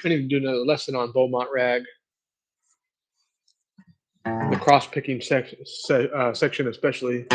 I need to do another lesson on Beaumont rag, the cross picking section especially.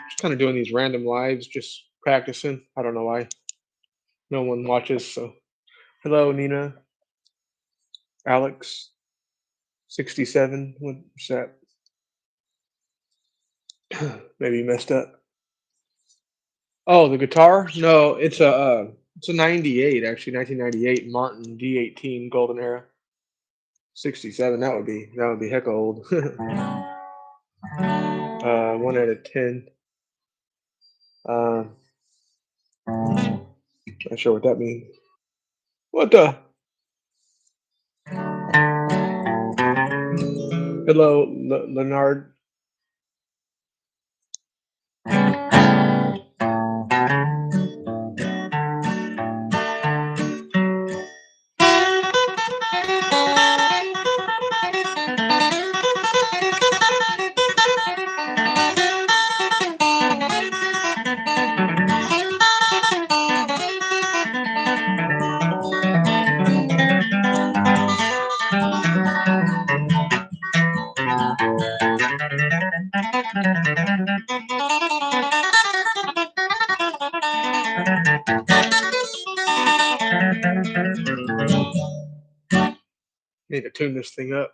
Just kind of doing these random lives, just practicing. I don't know why. No one watches. So, hello, Nina, Alex, 67. What's that? Maybe messed up. Oh, the guitar? No, it's a '98 actually, 1998 Martin D18 Golden Era. 67. That would be heck old. 1 out of 10. Uh, not sure what that means. What the? Hello, Leonard. Need to tune this thing up.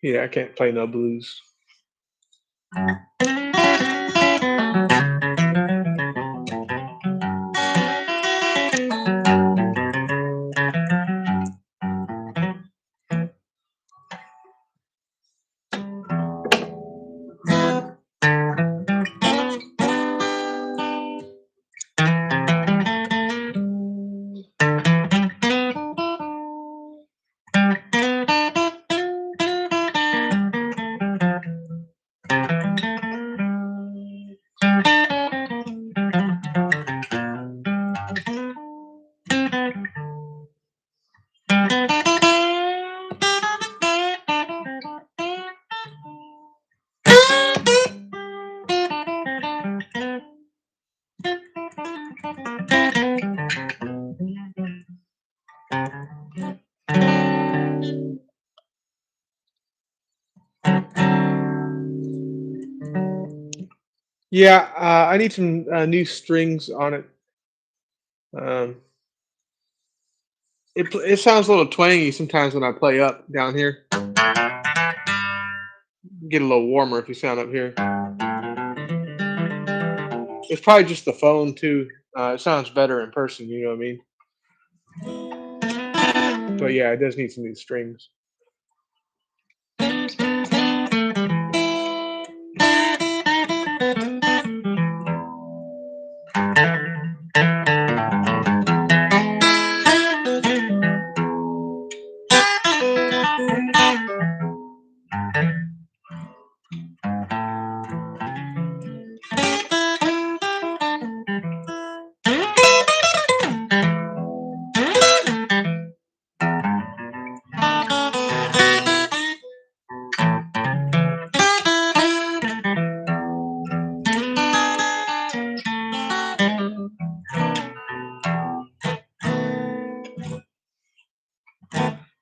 Yeah, I can't play no blues. Yeah, I need some new strings on it. Um, it sounds a little twangy sometimes when I play up down here. Get a little warmer if you sound up here. It's probably just the phone too. It sounds better in person. You know what I mean? But yeah, it does need some new strings.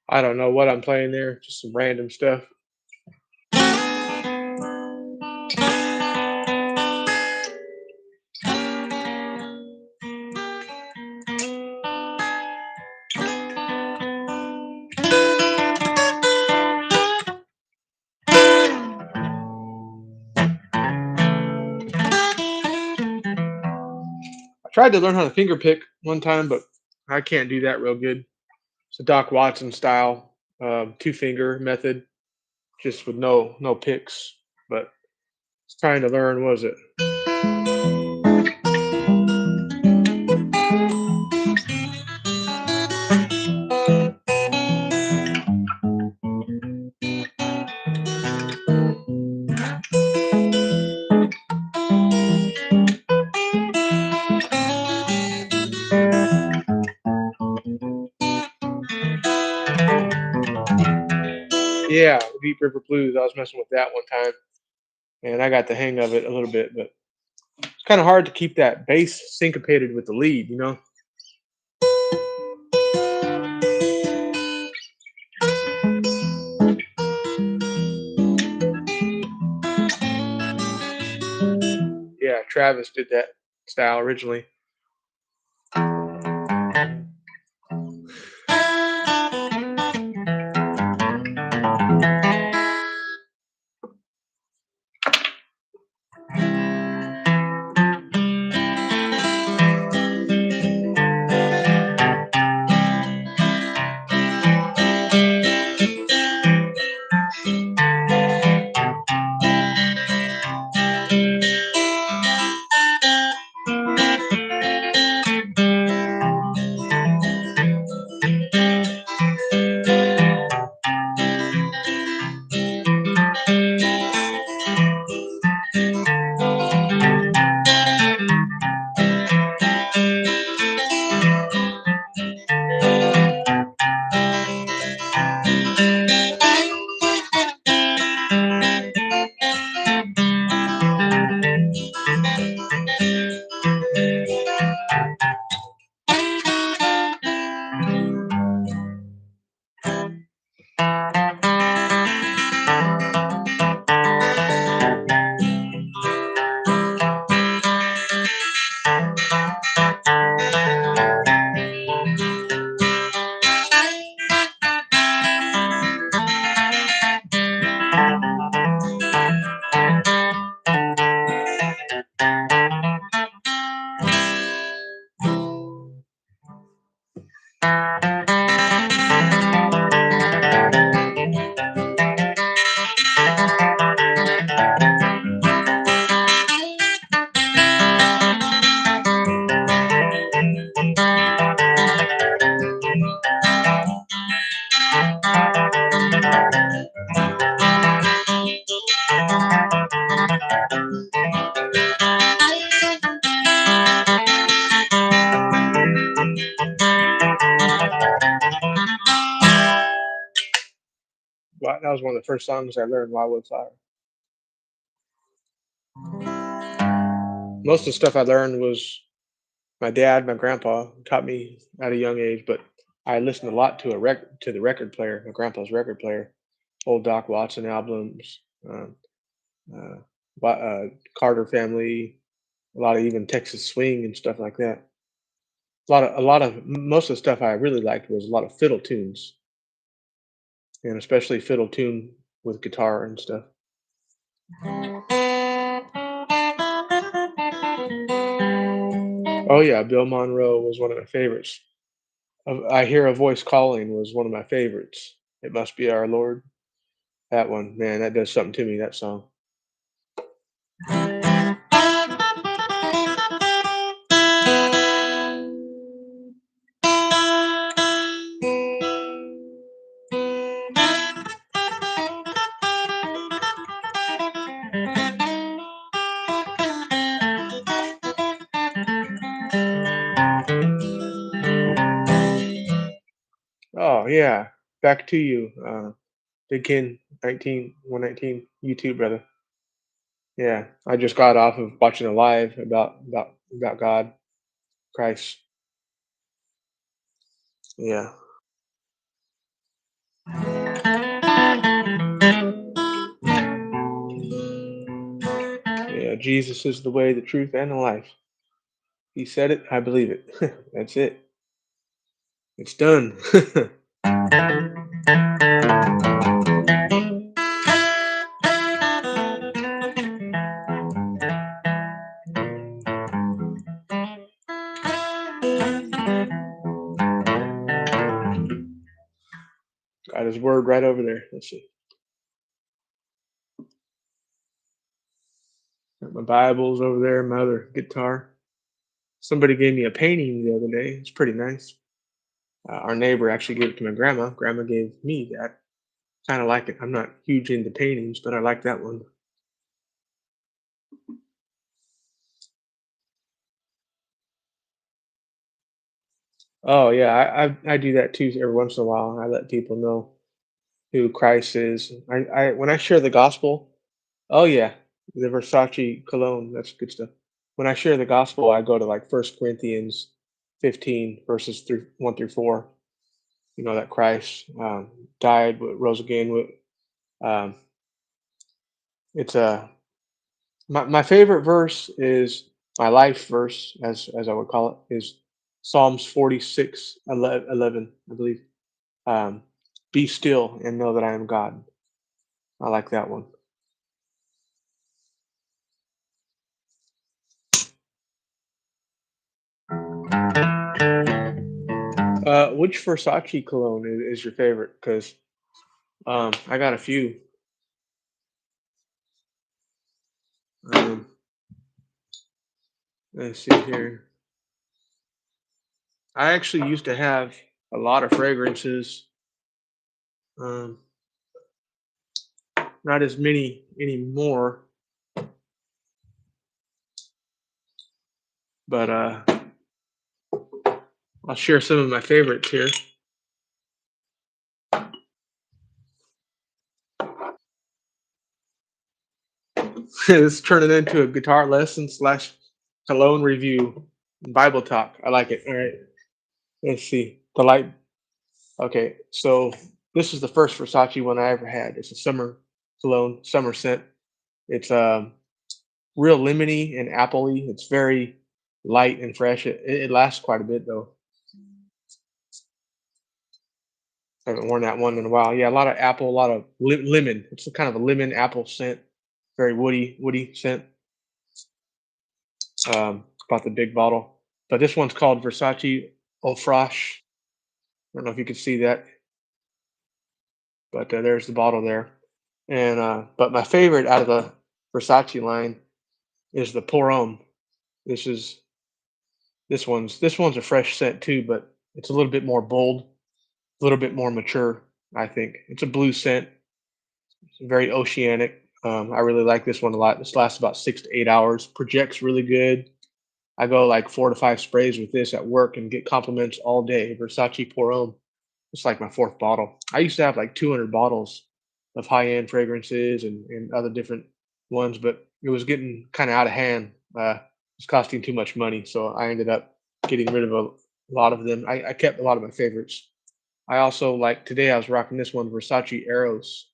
I don't know what I'm playing there. Just some random stuff. Tried to learn how to finger pick one time, but I can't do that real good. It's a Doc Watson style, two finger method, just with no picks. But it's trying to learn. What was it? Yeah, Deep River Blues. I was messing with that one time, and I got the hang of it a little bit. But it's kind of hard to keep that bass syncopated with the lead. Yeah, Travis did that style originally. Well, that was one of the first songs I learned Wildwood Flower. Most of the stuff I learned was my dad, my grandpa taught me at a young age, but I listened a lot to to the record player, my grandpa's record player, old Doc Watson albums, uh, Carter Family, a lot of even Texas swing and stuff like that. Most of the stuff I really liked was a lot of fiddle tunes, and especially fiddle tune with guitar and stuff. Oh yeah, Bill Monroe was one of my favorites. I Hear a Voice Calling was one of my favorites. It Must Be Our Lord. That one, man, that does something to me, that song. Oh yeah, Back to You, Big Ken 119 YouTube, brother. Yeah, I just got off of watching a live about God, Christ. Yeah, yeah. Jesus is the way, the truth, and the life. He said it. I believe it. That's it. It's done. Word right over there. Let's see. Got my Bibles over there, my other guitar. Somebody gave me a painting the other day. It's pretty nice. Our neighbor actually gave it to my grandma. Grandma gave me that. Kind of like it. I'm not huge into paintings, but I like that one. Oh yeah, I do that too every once in a while. I let people know who Christ is. I when I share the gospel, oh yeah, the Versace cologne, that's good stuff. When I share the gospel, I go to like First Corinthians 15 verses through 1 through 4. You know that Christ died, rose again. Um, it's a my favorite verse is my life verse, as I would call it, is Psalms 46 11, I believe. Um, Be still and know that I am God. I like that one. Which Versace cologne is your favorite? Because I got a few. Um, let's see here. I actually used to have a lot of fragrances. Um, not as many anymore, but I'll share some of my favorites here. Let's turn it into a guitar lesson slash cologne review Bible talk. I like it. All right. Let's see. The light. Okay. So this is the first Versace one I ever had. It's a summer cologne, summer scent. It's real lemony and appley. It's very light and fresh. It lasts quite a bit though. I haven't worn that one in a while. Yeah, a lot of apple, a lot of lemon. It's a kind of a lemon apple scent. Very woody scent. About the big bottle. But this one's called Versace Eau Fraiche. I don't know if you can see that, but there's the bottle there. And but my favorite out of the Versace line is the Pour Homme. This is this one's a fresh scent too, but it's a little bit more bold, a little bit more mature. I think it's a blue scent. It's very oceanic. I really like this one a lot. This lasts about 6 to 8 hours. Projects really good. I go like 4 to 5 sprays with this at work and get compliments all day. Versace Pour Homme. It's like my fourth bottle. I used to have like 200 bottles of high end fragrances and other different ones, but it was getting kind of out of hand. It's costing too much money, so I ended up getting rid of a lot of them. I kept a lot of my favorites. I also like today I was rocking this one, Versace Eros.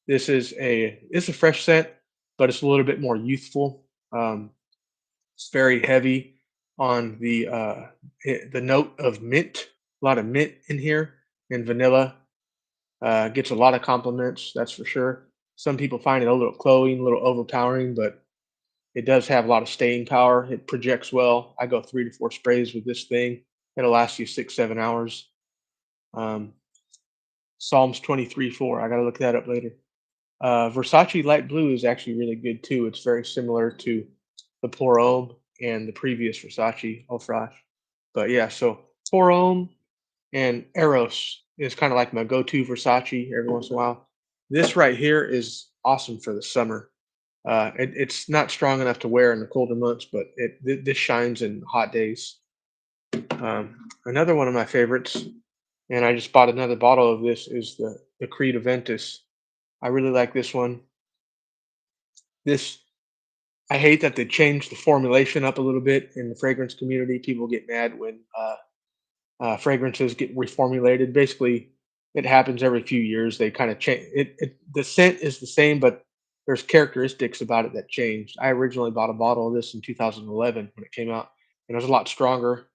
It's a fresh scent, but it's a little bit more youthful. It's very heavy on the note of mint. A lot of mint in here and vanilla. Gets a lot of compliments, that's for sure. Some people find it a little cloying, a little overpowering, but it does have a lot of staying power. It projects well. I go 3 to 4 sprays with this thing. It'll last you 6 7 hours. Um, Psalms 23:4. I gotta look that up later. Versace Light Blue is actually really good too. It's very similar to the Pour Homme and the previous Versace Eau Fraiche. But yeah, so Pour Homme and Eros is kind of like my go-to Versace every once in a while. This right here is awesome for the summer. It's not strong enough to wear in the colder months, but this shines in hot days. Another one of my favorites, and I just bought another bottle of this, is the Creed Aventus. I really like this one. This I hate that they changed the formulation up a little bit in the fragrance community. People get mad when fragrances get reformulated. Basically, it happens every few years. They kind of change it. The scent is the same, but there's characteristics about it that changed. I originally bought a bottle of this in 2011 when it came out, and it was a lot stronger,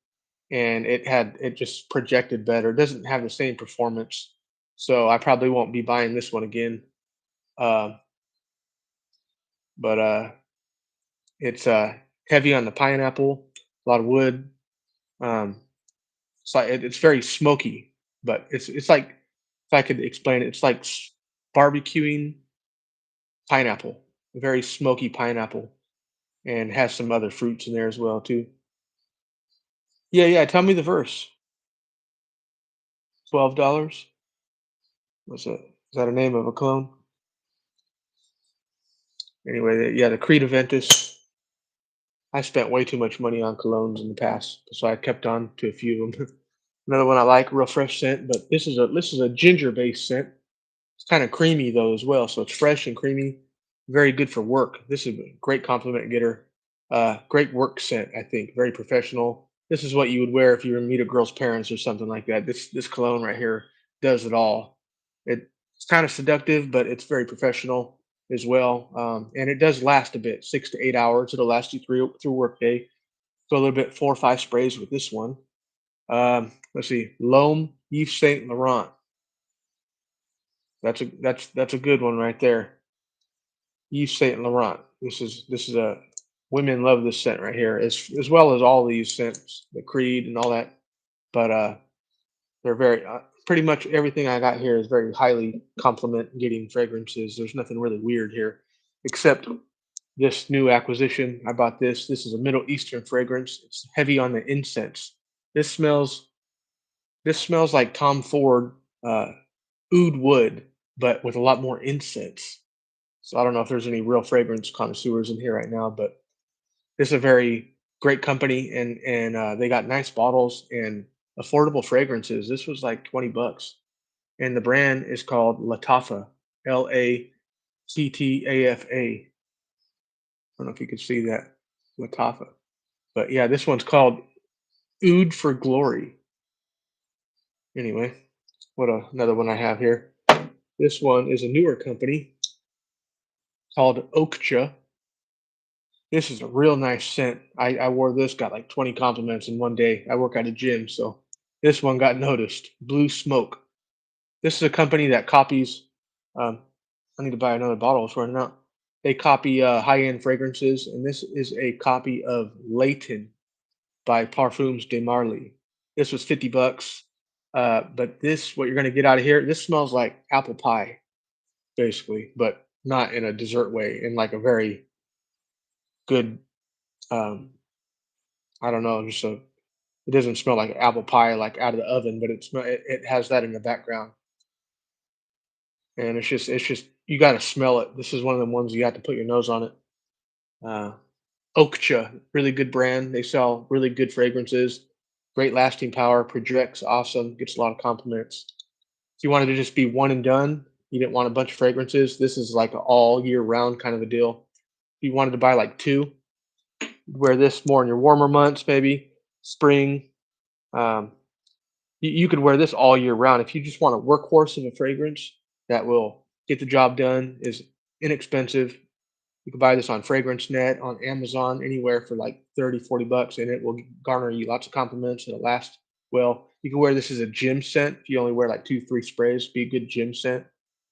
and it just projected better. It doesn't have the same performance, so I probably won't be buying this one again. Uh, but it's heavy on the pineapple, a lot of wood. Um, it's very smoky, but it's like If I could explain it, it's like barbecuing pineapple, a very smoky pineapple, and has some other fruits in there as well too. Yeah, yeah. Tell me the verse. $12. What's that? Is that a name of a clone? Anyway, yeah, the Creed Aventus. I spent way too much money on colognes in the past, so I kept on to a few of them. Another one I like, real fresh scent, but this is a ginger based scent. It's kind of creamy though as well, so it's fresh and creamy. Very good for work. This is a great compliment getter. Great work scent, I think. Very professional. This is what you would wear if you were to meet a girl's parents or something like that. This cologne right here does it all. It's kind of seductive, but it's very professional as well, and it does last a bit, 6 to 8 hours. It'll last you through work day. Go a little bit, 4 or 5 sprays with this one. Let's see, L'Homme Yves Saint Laurent. That's a good one right there. Yves Saint Laurent. This is a women love this scent right here, as well as all these scents, the Creed and all that. But they're very pretty much everything I got here is very highly compliment getting fragrances. There's nothing really weird here, except this new acquisition. I bought this. This is a Middle Eastern fragrance. It's heavy on the incense. This smells this smells like Tom Ford uh, oud wood, but with a lot more incense. So I don't know if there's any real fragrance connoisseurs in here right now, but this is a very great company, and they got nice bottles and affordable fragrances. This was like 20 bucks, and the brand is called Latafa, Lattafa. I don't know if you could see that, Latafa, but yeah, this one's called Oud for Glory. Anyway, another one I have here. This one is a newer company called Okcha. This is a real nice scent. I wore this, got like 20 compliments in one day. I work at a gym, so this one got noticed. Blue Smoke. This is a company that copies. Um, I need to buy another bottle. It's running out. They copy high-end fragrances, and this is a copy of Layton by Parfums de Marly. This was 50 bucks. But this, what you're going to get out of here, this smells like apple pie, basically, but not in a dessert way, in like a very good, um, I don't know, just a it doesn't smell like apple pie, like, out of the oven, but it has that in the background, and it's just you gotta smell it. This is one of the ones you have to put your nose on it. Uh, Okcha, really good brand. They sell really good fragrances, great lasting power, projects awesome, gets a lot of compliments. If you wanted to just be one and done, you didn't want a bunch of fragrances, this is like a all year round kind of a deal. If you wanted to buy, like, 2, wear this more in your warmer months, maybe spring, um, you could wear this all year round. If you just want a workhorse of a fragrance that will get the job done, is inexpensive. You can buy this on Fragrance Net, on Amazon, anywhere for like 30, 40 bucks, and it will garner you lots of compliments and it'll last well. You can wear this as a gym scent. If you only wear like 2, 3 sprays, be a good gym scent.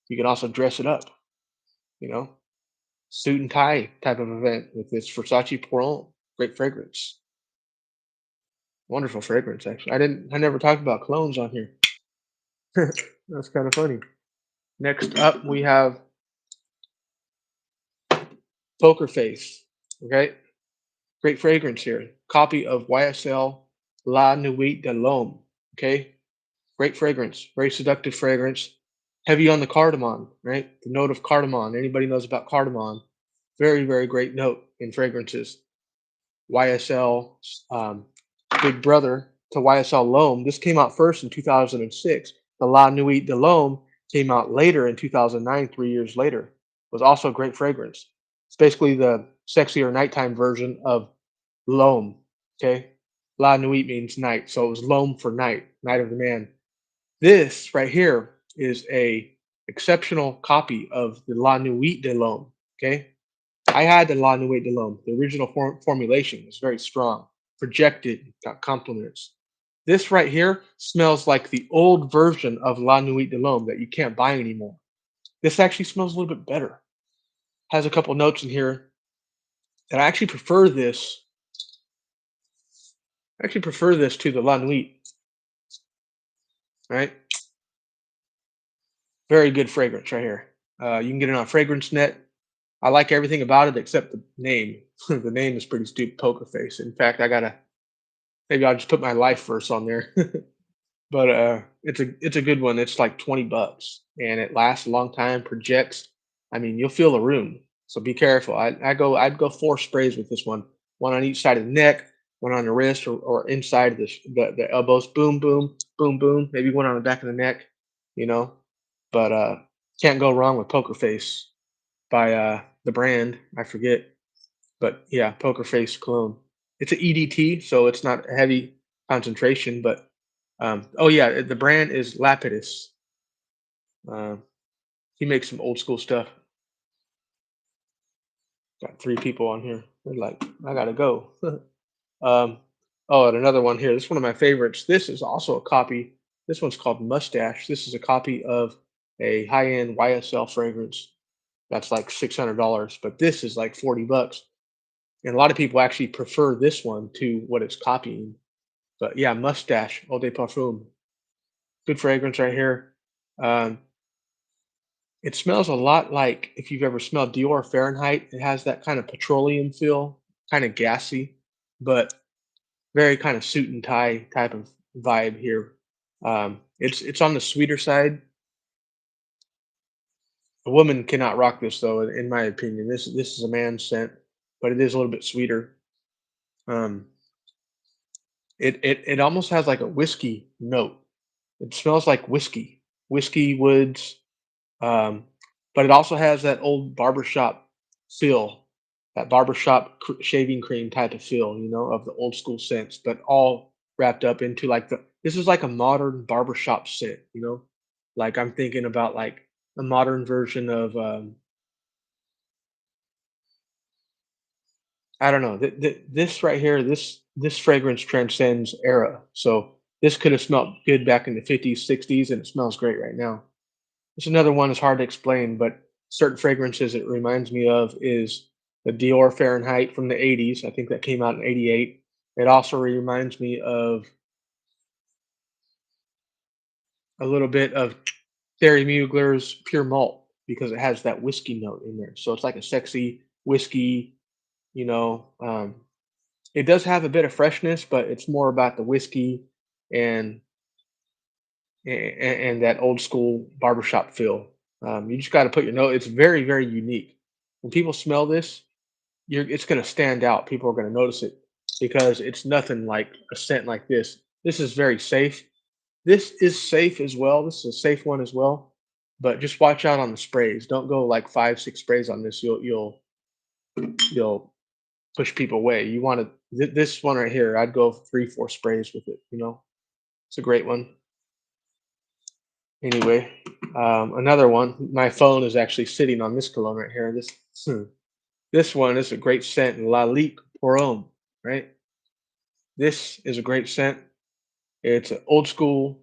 You can also dress it up, you know, suit and tie type of event with this Versace Pour. Great fragrance. Wonderful fragrance, actually. I never talked about colognes on here. That's kind of funny. Next up, we have Poker Face. Okay, great fragrance here. Copy of YSL La Nuit de l'Homme. Okay, great fragrance, very seductive fragrance. Heavy on the cardamom, right? The note of cardamom. Anybody knows about cardamom? Very, very great note in fragrances. YSL, big brother to YSL L'Homme. This came out first in 2006. The La Nuit de l'Homme came out later in 2009, 3 years later. Was also a great fragrance. It's basically the sexier nighttime version of L'Homme. Okay, La Nuit means night, so it was L'Homme for night, night of the man. This right here is a exceptional copy of the La Nuit de l'Homme. Okay, I had the La Nuit de l'Homme. The original formulation was very strong, projected, got compliments. This right here smells like the old version of La Nuit de l'Homme that you can't buy anymore. This actually smells a little bit better. Has a couple notes in here that I actually prefer this. I actually prefer this to the La Nuit, right? Very good fragrance right here. You can get it on Fragrance Net. I like everything about it except the name. The name is pretty stupid, Poker Face. In fact, I gotta maybe I'll just put my life verse on there. But it's a good one. It's like 20 bucks and it lasts a long time, projects. I mean, you'll fill a room. So be careful. I'd go 4 sprays with this one. One on each side of the neck, one on the wrist or inside the elbows. Boom, boom, boom, boom. Maybe one on the back of the neck, you know. But can't go wrong with Poker Face by the brand. I forget. But yeah, Poker Face cologne. It's an EDT, so it's not a heavy concentration, but oh yeah, the brand is Lapidus. Uh, he makes some old school stuff. Got 3 people on here. They're like, I gotta go. um, oh, and another one here. This is one of my favorites. This is also a copy. This one's called Mustache. This is a copy of a high-end YSL fragrance that's like $600, but this is like 40 bucks. And a lot of people actually prefer this one to what it's copying. But yeah, Mustache Eau de Parfum. Good fragrance right here. Um, it smells a lot like if you've ever smelled Dior Fahrenheit. It has that kind of petroleum feel, kind of gassy, but very kind of suit and tie type of vibe here. It's on the sweeter side. A woman cannot rock this though, in my opinion. This is a man's scent, but it is a little bit sweeter. Um, it almost has like a whiskey note. It smells like whiskey woods. Um, but it also has that old barbershop feel, that shaving cream type of feel, of the old school scents, but all wrapped up into like this is like a modern. Like I'm thinking about like a modern version of, I don't know, this right here, this fragrance transcends era. So this could have smelled good back in the 50s, 60s, and it smells great right now. There's another one that's hard to explain, but certain fragrances it reminds me of is the Dior Fahrenheit from the 80s. I think that came out in 88. It also reminds me of a little bit of Thierry Mugler's Pure Malt because it has that whiskey note in there. So it's like a sexy whiskey, you know. It does have a bit of freshness, but it's more about the whiskey and and that old school barbershop feel. You just got to put your note. It's very, very unique. When people smell this, it's going to stand out. People are going to notice it because it's nothing like a scent like this. This is very safe. This is safe as well. This is a safe one as well. But just watch out on the sprays. Don't go like 5, 6 sprays on this. You'll push people away. You want to this one right here. I'd go 3, 4 sprays with it. It's a great one. Anyway, another one. My phone is actually sitting on this cologne right here. This one is a great scent, Lalique pour Homme, right? This is a great scent. It's an old school.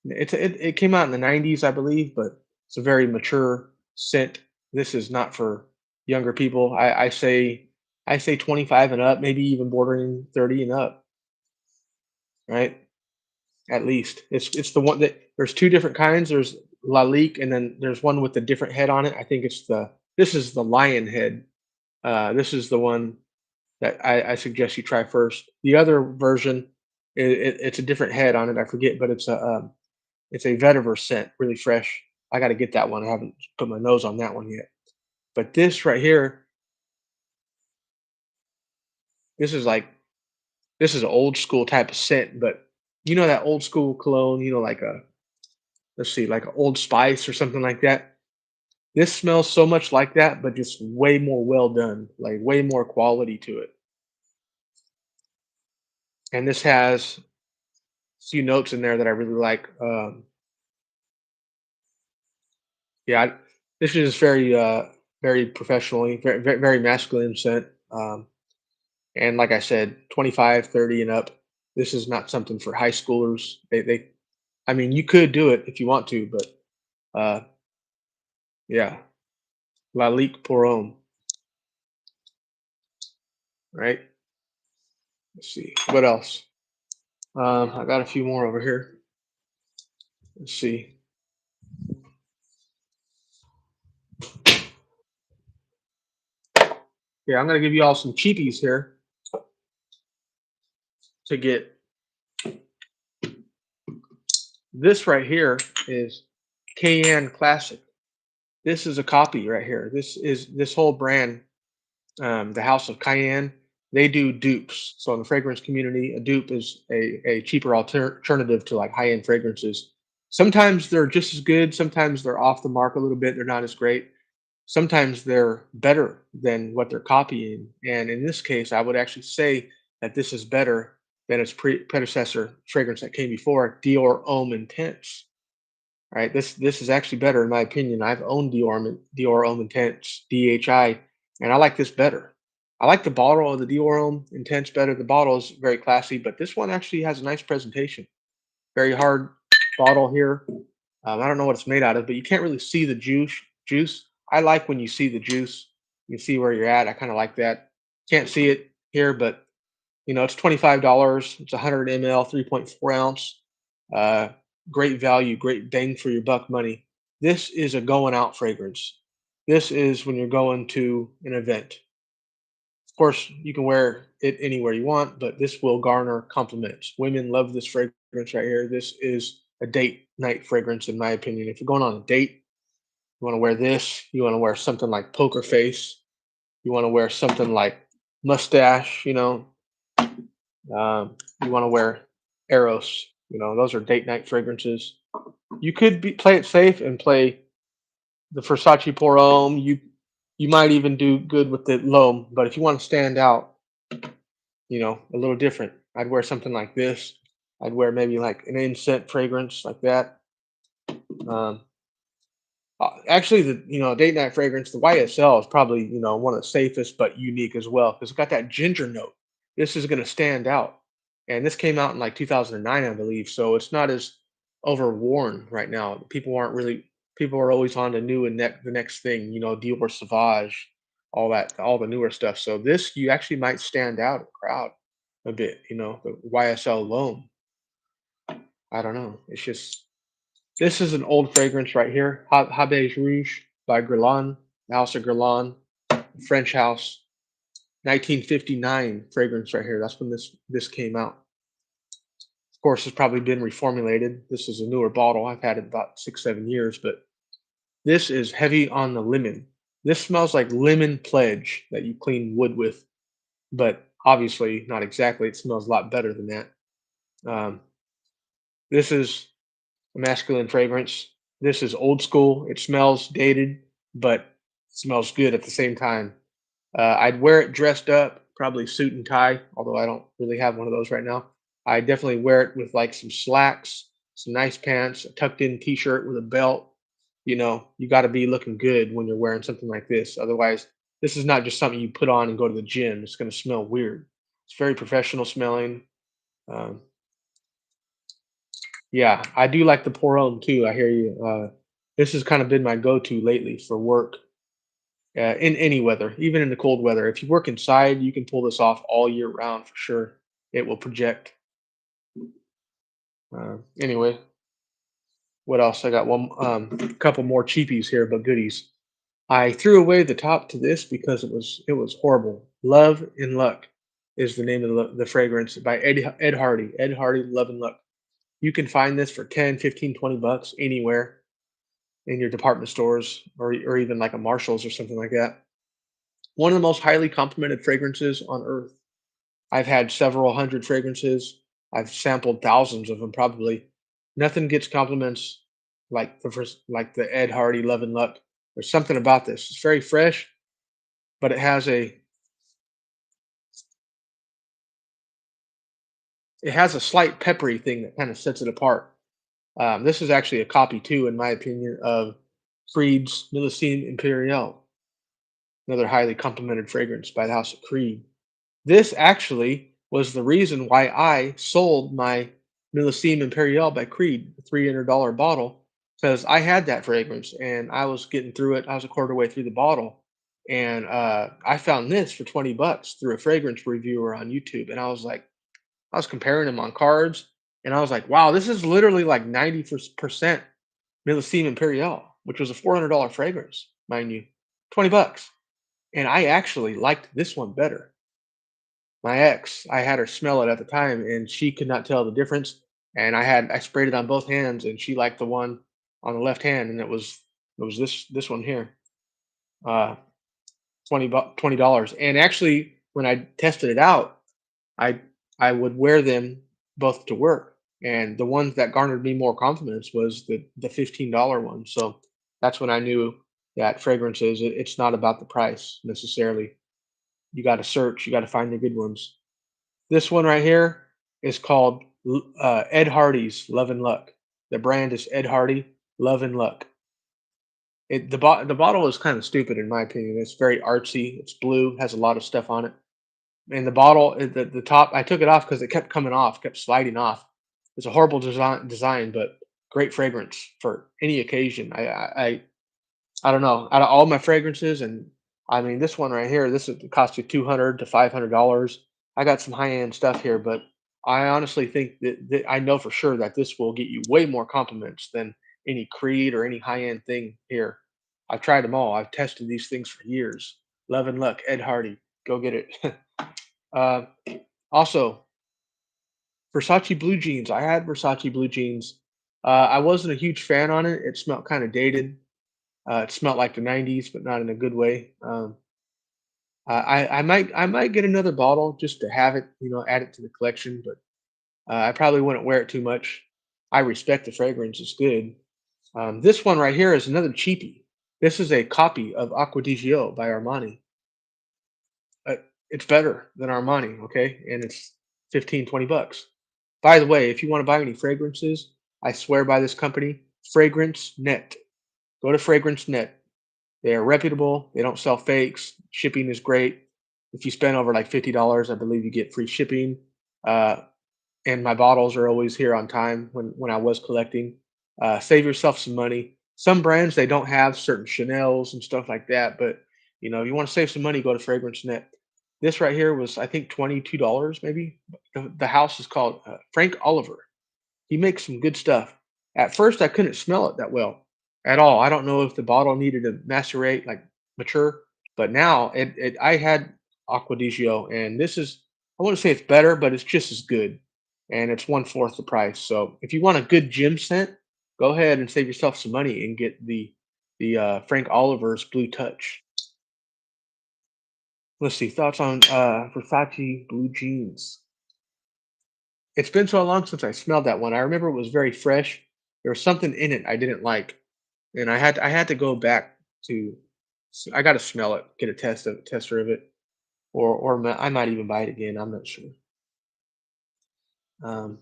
It came out in the 90s, I believe, but it's a very mature scent. This is not for younger people. I say 25 and up, maybe even bordering 30 and up, right? At least it's the one that there's 2 different kinds. There's Lalique, and then there's one with a different head on it. I think this is the lion head. This is the one that I suggest you try first. The other version, it's a different head on it. I forget, but it's a vetiver scent, really fresh. I got to get that one. I haven't put my nose on that one yet. But this right here, this is like this is an old school type of scent. But that old school cologne, like a let's see, like an Old Spice or something like that. This smells so much like that, but just way more well done, like way more quality to it. And this has a few notes in there that I really like. Yeah, this is very, very professionally, very, very, very masculine scent. And like I said, 25, 30 and up. This is not something for high schoolers. I mean, you could do it if you want to, but uh, yeah, Lalique Porom, right? Let's see what else. I got a few more over here. Let's see. Yeah, I'm gonna give you all some cheapies here to get. This right here is Cayenne Classic. This is a copy right here. This whole brand, the House of Cayenne. They do dupes. So in the fragrance community, a dupe is a cheaper alternative to like high end fragrances. Sometimes they're just as good. Sometimes they're off the mark a little bit. They're not as great. Sometimes they're better than what they're copying. And in this case, I would actually say that this is better than its predecessor fragrance that came before, Dior Homme Intense. Right. This is actually better in my opinion. I've owned Dior Homme Intense DHI, and I like this better. I like the bottle of the Dior Homme Intense better. The bottle is very classy, but this one actually has a nice presentation. Very hard bottle here. I don't know what it's made out of, but you can't really see the Juice. I like when you see the juice. You see where you're at. I kind of like that. Can't see it here, but it's $25. It's 100 ml, 3.4 ounce. Uh, Great value, great bang for your buck money. This is a going out fragrance. This is when you're going to an event. Of course, you can wear it anywhere you want, but this will garner compliments. Women love this fragrance right here. This is a date night fragrance, in my opinion. If you're going on a date, you want to wear this. You want to wear something like Poker Face. You want to wear something like Mustache. You want to wear Eros. Those are date night fragrances. You could play it safe and play the Versace Pour Homme. You might even do good with the L'Homme, but if you want to stand out, a little different, I'd wear something like this. I'd wear maybe like an incense fragrance like that. Um, Actually, the date night fragrance, the YSL is probably one of the safest but unique as well because it's got that ginger note. This is going to stand out, and this came out in like 2009, I believe. So it's not as overworn right now. People are always on the new and the next thing. Dior Sauvage, all that, all the newer stuff. So this you actually might stand out in the crowd a bit. The YSL alone. I don't know. It's just this is an old fragrance right here, Habes Rouge by Guerlain, the House of Guerlain, French house, 1959 fragrance right here. That's when this came out. Of course, it's probably been reformulated. This is a newer bottle. I've had it about 6, 7 years, but this is heavy on the lemon. This smells like lemon pledge that you clean wood with, but obviously not exactly. It smells a lot better than that. Um, this is a masculine fragrance. This is old school. It smells dated, but smells good at the same time. I'd wear it dressed up, probably suit and tie, although I don't really have one of those right now. I definitely wear it with like some slacks, some nice pants, a tucked in t shirt with a belt. You got to be looking good when you're wearing something like this. Otherwise, this is not just something you put on and go to the gym. It's going to smell weird. It's very professional smelling. Um, Yeah, I do like the pour on too. I hear you. This has kind of been my go-to lately for work, in any weather, even in the cold weather. If you work inside, you can pull this off all year round for sure. It will project. Anyway, what else? I got one, couple more cheapies here, but goodies. I threw away the top to this because it was horrible. Love and Luck is the name of the fragrance by Ed Hardy. Ed Hardy, Love and Luck. You can find this for 10, 15, $20 anywhere in your department stores or even like a Marshalls or something like that. One of the most highly complimented fragrances on earth. I've had several hundred fragrances. I've sampled thousands of them probably. Nothing gets compliments like the Ed Hardy Love and Luck. There's something about this. It's very fresh, but it has a slight peppery thing that kind of sets it apart. This is actually a copy too, in my opinion, of Creed's Millesime Imperial, another highly complimented fragrance by the House of Creed. This actually was the reason why I sold my Millesime Imperial by Creed, the $300 bottle, because I had that fragrance and I was getting through it. I was a quarter way through the bottle, and I found this for $20 through a fragrance reviewer on YouTube, and I was comparing them on cards, and I was like, wow, this is literally like 90% Millesime Imperial, which was a $400 fragrance, mind you, $20. and I actually liked this one better. My ex, I had her smell it at the time, and she could not tell the difference. And I sprayed it on both hands, and she liked the one on the left hand, and it was this one here, uh, $20. And actually, when I tested it out, I I would wear them both to work, and the ones that garnered me more compliments was the $15 one. So that's when I knew that fragrances, it's not about the price necessarily. You got to search, you got to find the good ones. This one right here is called Ed Hardy's Love and Luck. The brand is Ed Hardy Love and Luck. The bottle is kind of stupid in my opinion. It's very artsy. It's blue, has a lot of stuff on it. And the bottle, the top, I took it off because it kept coming off, kept sliding off. It's a horrible design, but great fragrance for any occasion. I don't know. Out of all my fragrances, and I mean this one right here, this would cost you $200 to $500. I got some high end stuff here, but I honestly think that I know for sure that this will get you way more compliments than any Creed or any high end thing here. I've tried them all. I've tested these things for years. Love and Luck, Ed Hardy, go get it. uh, Also, Versace blue jeans. I had Versace blue jeans. I wasn't a huge fan on it. It smelled kind of dated. It smelled like the '90s, but not in a good way. I might get another bottle just to have it, add it to the collection, but I probably wouldn't wear it too much. I respect the fragrance; it's good. This one right here is another cheapie. This is a copy of Acqua di Gio by Armani. It's better than Armani, okay, and it's 15-20 bucks. By the way, if you want to buy any fragrances, I swear by this company, Fragrance Net. Go to Fragrance Net. They are reputable. They don't sell fakes. Shipping is great. If you spend over like $50, I believe you get free shipping. Uh, and my bottles are always here on time when I was collecting. Save yourself some money. Some brands they don't have certain Chanel's and stuff like that, but if you want to save some money, go to Fragrance Net. This right here was I think $22 maybe. The house is called Frank Oliver. He makes some good stuff. At first, I couldn't smell it that well at all. I don't know if the bottle needed to macerate, like mature, but now I had Acquadigio, and this is I wouldn't say it's better, but it's just as good, and it's one fourth the price. So if you want a good gym scent, go ahead and save yourself some money and get the Frank Oliver's Blue Touch. Let's see thoughts on Versace blue jeans. It's been so long since I smelled that one. I remember it was very fresh. There was something in it I didn't like, and I had to go back to. I got to smell it, get a tester of it, I might even buy it again. I'm not sure. Um,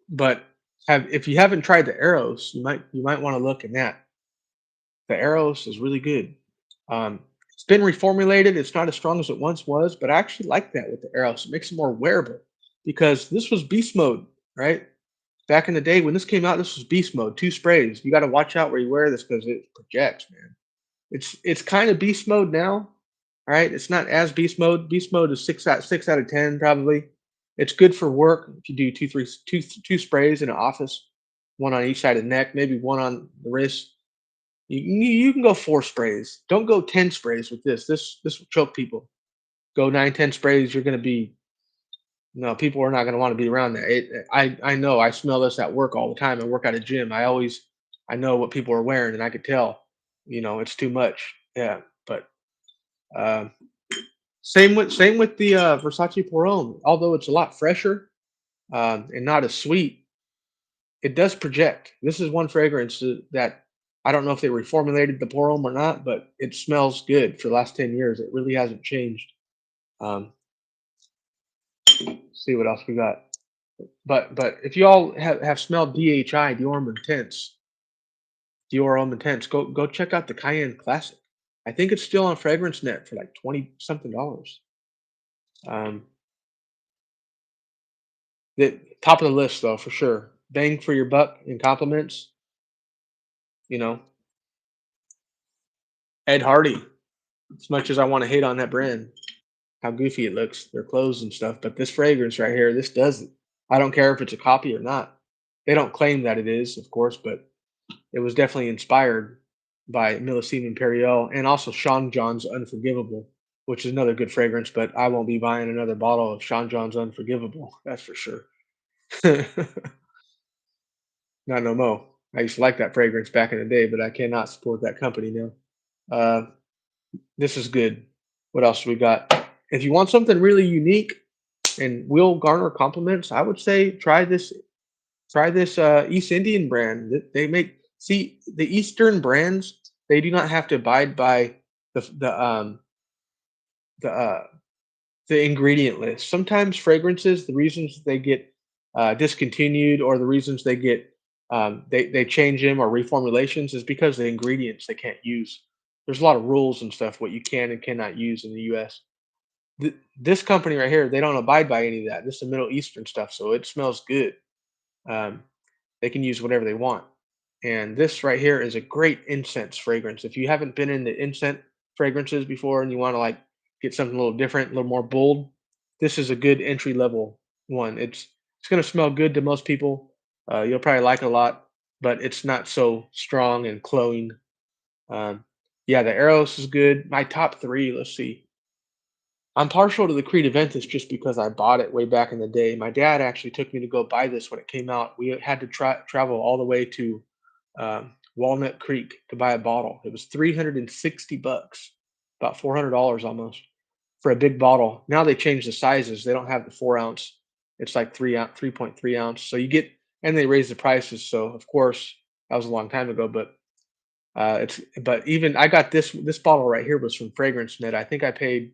but if you haven't tried the Arrows, you might want to look in that. The Arrows is really good. It's been reformulated. It's not as strong as it once was, but I actually like that with the Arrows. It makes it more wearable because this was beast mode, right? Back in the day when this came out, this was beast mode, 2 sprays. You gotta watch out where you wear this because it projects, man. It's kinda beast mode now, alright? It's not as beast mode. Beast mode is 6 out of 10 probably. It's good for work if you do 2, 3 2 sprays in an office, 1 on each side of the neck, maybe 1 on the wrist. You can go 4 sprays. Don't go 10 sprays with this. This will choke people. Go 9, 10 sprays, you're gonna be no, people are not gonna wanna be around that. I know, I smell this at work all the time. I work at a gym. I know what people are wearing, and I could tell, it's too much. Yeah, but, um, same with the, Versace Pour Homme. Although it's a lot fresher, and not as sweet, it does project. This is one fragrance that I don't know if they reformulated the Pour Homme or not, but it smells good for the last 10 years. It really hasn't changed. Um, see what else we got. But if you all have smelled DHI, Dior Homme Intense, go check out the Cayenne Classic. I think it's still on Fragrance Net for like 20 something dollars. Um, the top of the list though, for sure. Bang for your buck in compliments, you know, Ed Hardy. As much as I want to hate on that brand, how goofy it looks, their clothes and stuff, but this fragrance right here, this does it. I don't care if it's a copy or not. They don't claim that it is, of course, but it was definitely inspired. by Millesime Imperial, and also Sean John's Unforgivable, which is another good fragrance. But I won't be buying another bottle of Sean John's Unforgivable. That's for sure. Not no mo. I used to like that fragrance back in the day, but I cannot support that company now. Uh, this is good. What else we got? If you want something really unique and will garner compliments, I would say try this East Indian brand. They make see the Eastern brands. They do not have to abide by the the um the the ingredient list. Sometimes fragrances, the reasons they get discontinued or the reasons they get they change them or reformulations is because the ingredients they can't use. There's a lot of rules and stuff what you can and cannot use in the U.S. This company right here, they don't abide by any of that. This is Middle Eastern stuff, so it smells good. Um, they can use whatever they want. And this right here is a great incense fragrance. If you haven't been in the incense fragrances before and you want to like get something a little different, a little more bold, this is a good entry level one. It's going to smell good to most people. You'll probably like it a lot, but it's not so strong and cloying. Um, yeah, the Eros is good. My top three, let's see. I'm partial to the Creed Aventus just because I bought it way back in the day. My dad actually took me to go buy this when it came out. We had to travel all the way to Walnut Creek to buy a bottle. It was 360 bucks, about $400 almost for a big bottle. Now they changed the sizes. They don't have the 4 ounce. It's like 3.3 ounce. So you get, and they raised the prices. So of course that was a long time ago, but but even I got this bottle right here was from Fragrance Net. I think I paid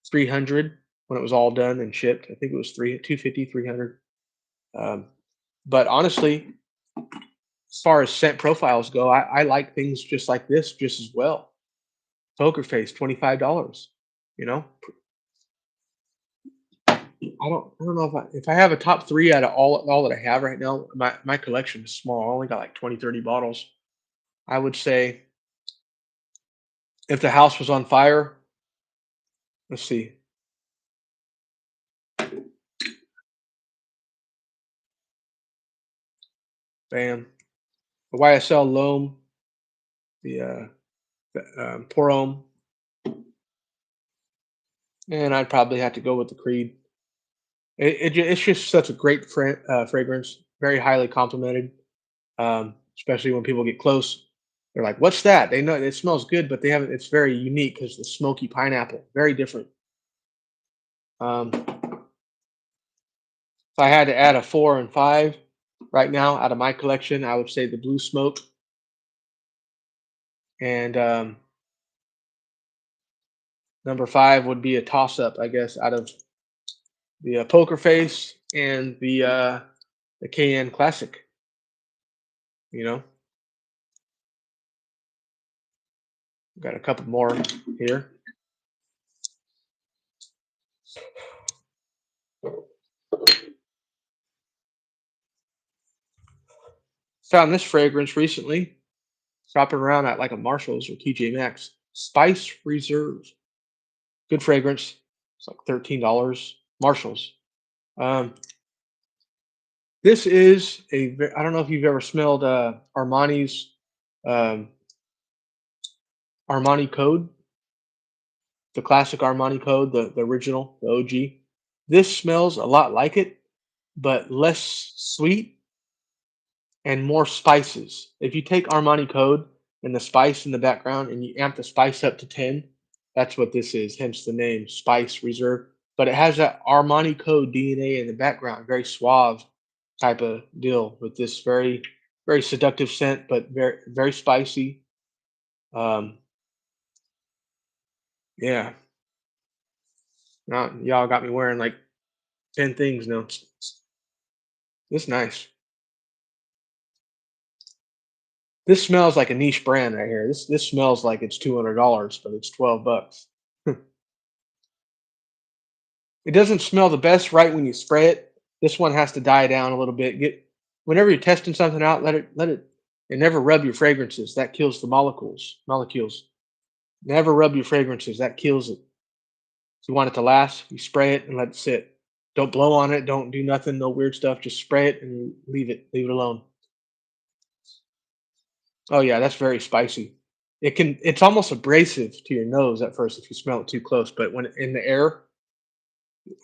300 when it was all done and shipped. I think it was 250, 300. Um, but honestly, as far as scent profiles go, I like things just like this just as well. Poker Face, $25. You know, I don't know if I have a top three out of all that I have right now. My collection is small. I only got like 20, 30 bottles. I would say if the house was on fire, let's see, bam, the YSL Loam, the Pour Homme, and I'd probably have to go with the Creed. It's just such a great fragrance, very highly complimented, especially when people get close. They're like, "What's that?" They know it smells good, but they haven't. It's very unique because the smoky pineapple, very different. If I had to add a four and five right now out of my collection, I would say the Blue Smoke, and number five would be a toss up, I guess, out of the Poker Face and the KN Classic. You know, got a couple more here. Found this fragrance recently, shopping around at like a Marshalls or TJ Maxx. Spice Reserve, good fragrance. It's like $13. Marshalls. Um, this is I don't know if you've ever smelled Armani's um, Armani Code, the classic Armani Code, the original, the OG. This smells a lot like it, but less sweet and more spices. If you take Armani Code and the spice in the background and you amp the spice up to 10, that's what this is, hence the name Spice Reserve. But it has that Armani Code DNA in the background, very suave type of deal with this very, very seductive scent, but very, very spicy. Um, yeah, now y'all got me wearing like 10 things now. It's nice. This smells like a niche brand right here. This smells like it's $200, but it's 12 bucks. It doesn't smell the best right when you spray it. This one has to die down a little bit. Get whenever you're testing something out, let it and never rub your fragrances. That kills the molecules. Never rub your fragrances. That kills it. If you want it to last, you spray it and let it sit. Don't blow on it. Don't do nothing. No weird stuff. Just spray it and leave it. Leave it alone. Oh yeah, that's very spicy. It's almost abrasive to your nose at first if you smell it too close, but when in the air,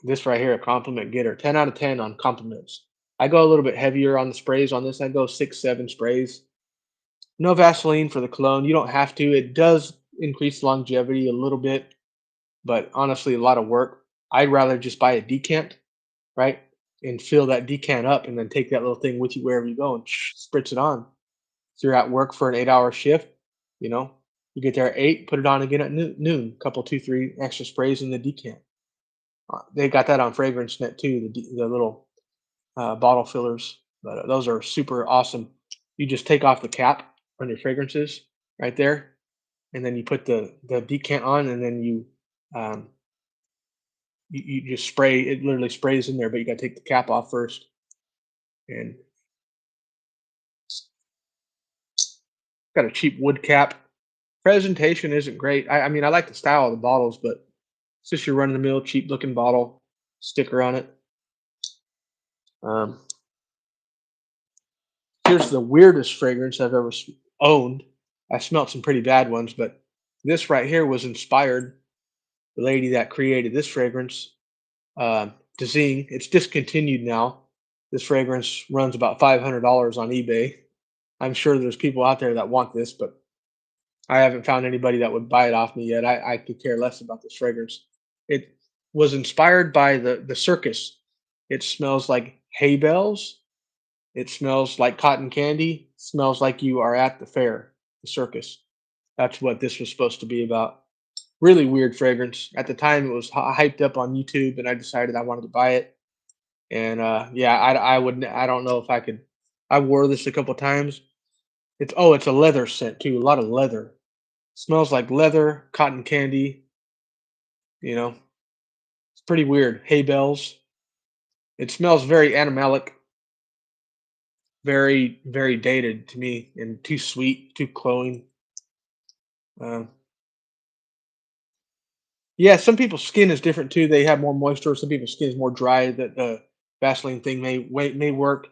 this right here, a compliment getter. 10 out of 10 on compliments. I go a little bit heavier on the sprays on this. I go 6, 7 sprays. No Vaseline for the cologne. You don't have to. It does increase longevity a little bit, but honestly, a lot of work. I'd rather just buy a decant, right? And fill that decant up and then take that little thing with you wherever you go and spritz it on. So you're at work for an 8-hour shift, you know, you get there at 8, put it on again at noon, couple, 2, 3 extra sprays in the decant. They got that on Fragrance Net too, the little bottle fillers, but those are super awesome. You just take off the cap on your fragrances right there, and then you put the decant on, and then um, you just spray. It literally sprays in there, but you got to take the cap off first. And got a cheap wood cap. Presentation isn't great. I mean, I like the style of the bottles, but it's just your run of the mill, cheap looking bottle, sticker on it. Um, Here's the weirdest fragrance I've ever owned. I smelled some pretty bad ones, but this right here was inspired. The lady that created this fragrance, Dezing, it's discontinued now. This fragrance runs about $500 on eBay. I'm sure there's people out there that want this, but I haven't found anybody that would buy it off me yet. I could care less about this fragrance. It was inspired by the circus. It smells like hay bales. It smells like cotton candy. Smells like you are at the fair, the circus. That's what this was supposed to be about. Really weird fragrance. At the time, it was hyped up on YouTube, and I decided I wanted to buy it. And yeah, I would. I don't know if I could. I wore this a couple times. It's a leather scent too. A lot of leather. Smells like leather, cotton candy. You know, it's pretty weird. Hay bales. It smells very animalic, very dated to me, and too sweet, too cloying. Uh, yeah, some people's skin is different too. They have more moisture. Some people's skin is more dry. That the Vaseline thing may work.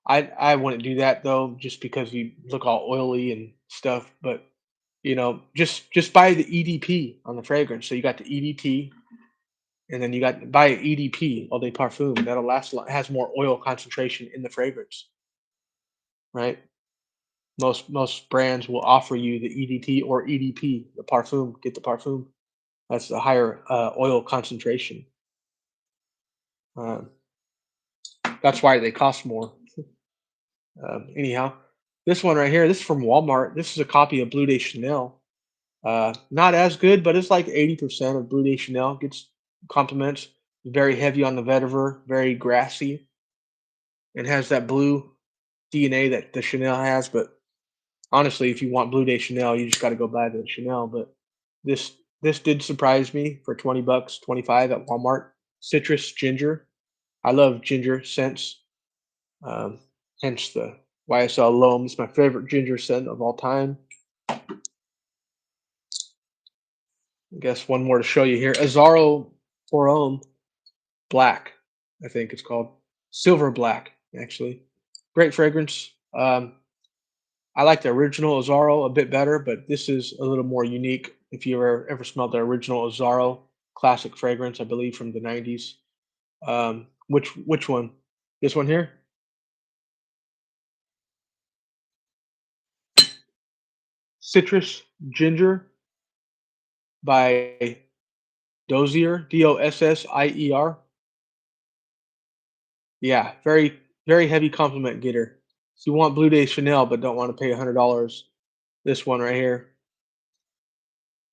I wouldn't do that though, just because you look all oily and stuff. But just buy the EDP on the fragrance. So you got the EDP, and then you got buy EDP Eau de Parfum. That'll last. Has more oil concentration in the fragrance, right? Most brands will offer you the EDT or EDP, the Parfum. Get the Parfum. That's the higher oil concentration. Um, that's why they cost more. Anyhow, this one right here, this is from Walmart. This is a copy of Blue de Chanel. Not as good, but it's like 80% of Blue de Chanel gets compliments. Very heavy on the vetiver, very grassy, and has that blue DNA that the Chanel has. But honestly, if you want Blue de Chanel, you just got to go buy the Chanel. But this did surprise me for 20 bucks, 25 at Walmart. Citrus ginger. I love ginger scents. Um, Hence the YSL L'Homme is my favorite ginger scent of all time. I guess one more to show you here. Azzaro Forum Black, I think it's called. Silver Black, actually. Great fragrance. I like the original Azzaro a bit better, but this is a little more unique. If you ever smelled the original Azzaro classic fragrance, I believe from the 90s. Which one? This one here? Citrus Ginger by Dossier, Dossier. Yeah, very heavy compliment getter. So you want Blue Day Chanel, but don't want to pay $100. This one right here.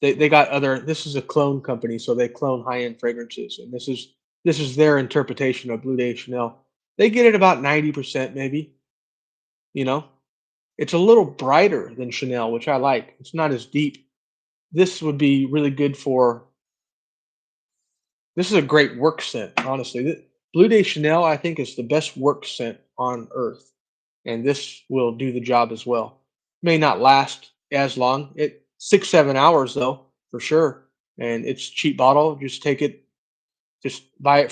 They got other. This is a clone company, so they clone high end fragrances, and this is their interpretation of Blue Day Chanel. They get it about 90% maybe. You know, it's a little brighter than Chanel, which I like. It's not as deep. This would be really good for. This is a great work scent, honestly. Blue Day Chanel, I think, is the best work scent on earth, and this will do the job as well. May not last as long. 6 7 hours though, for sure. And it's cheap bottle. Just take it. Just buy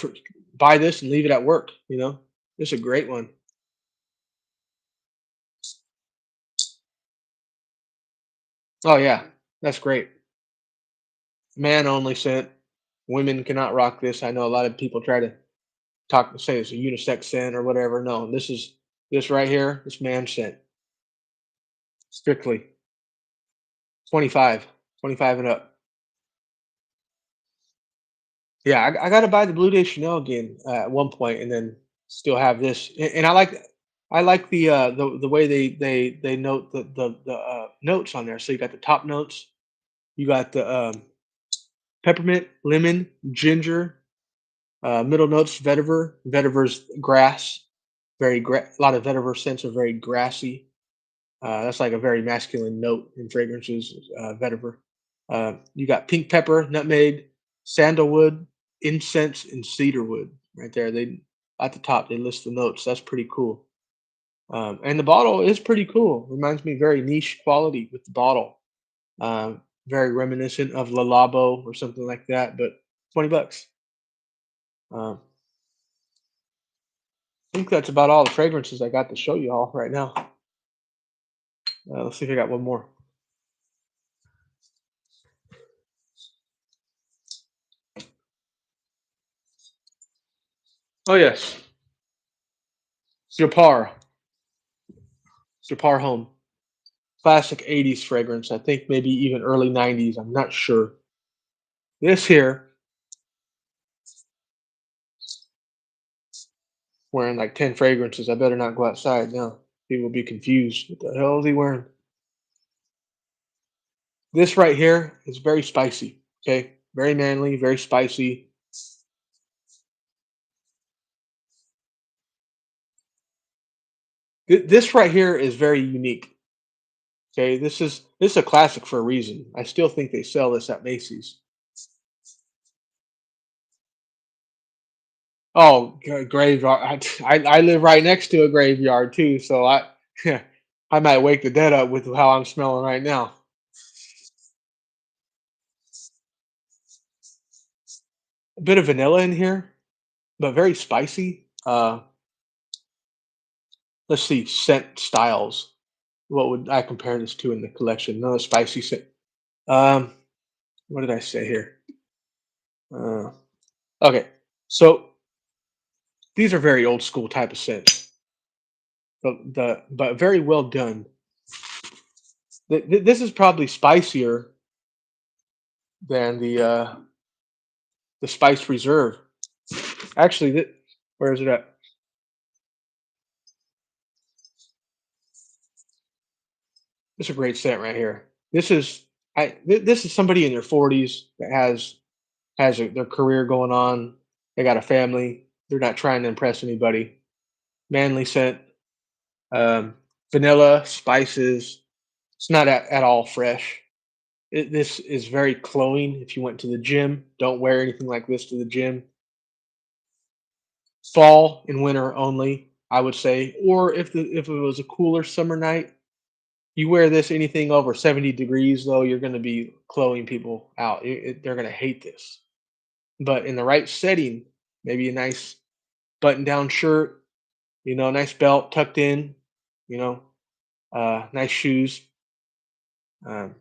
this and leave it at work. It's a great one. Oh yeah, that's great. Man only scent. Women cannot rock this. I know a lot of people try to say it's a unisex scent or whatever. No, this right here. This man scent strictly 25, 25 and up. Yeah, I got to buy the Blue Day Chanel again at one point, and then still have this. And I like the way they note the notes on there. So you got the top notes, you got the peppermint, lemon, ginger, middle notes, vetiver. Vetiver's grass. A lot of vetiver scents are very grassy. That's like a very masculine note in fragrances, vetiver. You got pink pepper, nutmeg, sandalwood, incense, and cedarwood right there. They at the top they list the notes. That's pretty cool. And the bottle is pretty cool. Reminds me very niche quality with the bottle. Very reminiscent of La Labo or something like that, but $20. I think that's about all the fragrances I got to show you all right now. Let's see if I got one more. Oh yes, Sirpar, Sirpar Home. Classic 80s fragrance. I think maybe even early 90s. I'm not sure. This here, wearing like 10 fragrances. I better not go outside now. People will be confused. What the hell is he wearing? This right here is very spicy. Okay. Very manly, very spicy. This right here is very unique. Okay. This is a classic for a reason. I still think they sell this at Macy's. Oh, graveyard. I live right next to a graveyard too, so I I might wake the dead up with how I'm smelling right now. A bit of vanilla in here, but very spicy. Let's see, scent styles. What would I compare this to in the collection? Another spicy scent. Um, what did I say here? Uh, okay, so these are very old school type of scents, but very well done. This is probably spicier than the Spice Reserve. Actually, where is it at? This is a great scent right here. This is somebody in their 40s that their career going on. They got a family. They're not trying to impress anybody. Manly scent, um, vanilla, spices. It's not at all fresh. This is very cloying. If you went to the gym, don't wear anything like this to the gym. Fall and winter only, I would say. Or if it was a cooler summer night, you wear this anything over 70 degrees, though, you're going to be cloying people out. They're going to hate this. But in the right setting, maybe a nice button down shirt, nice belt tucked in, you know, nice shoes. Um,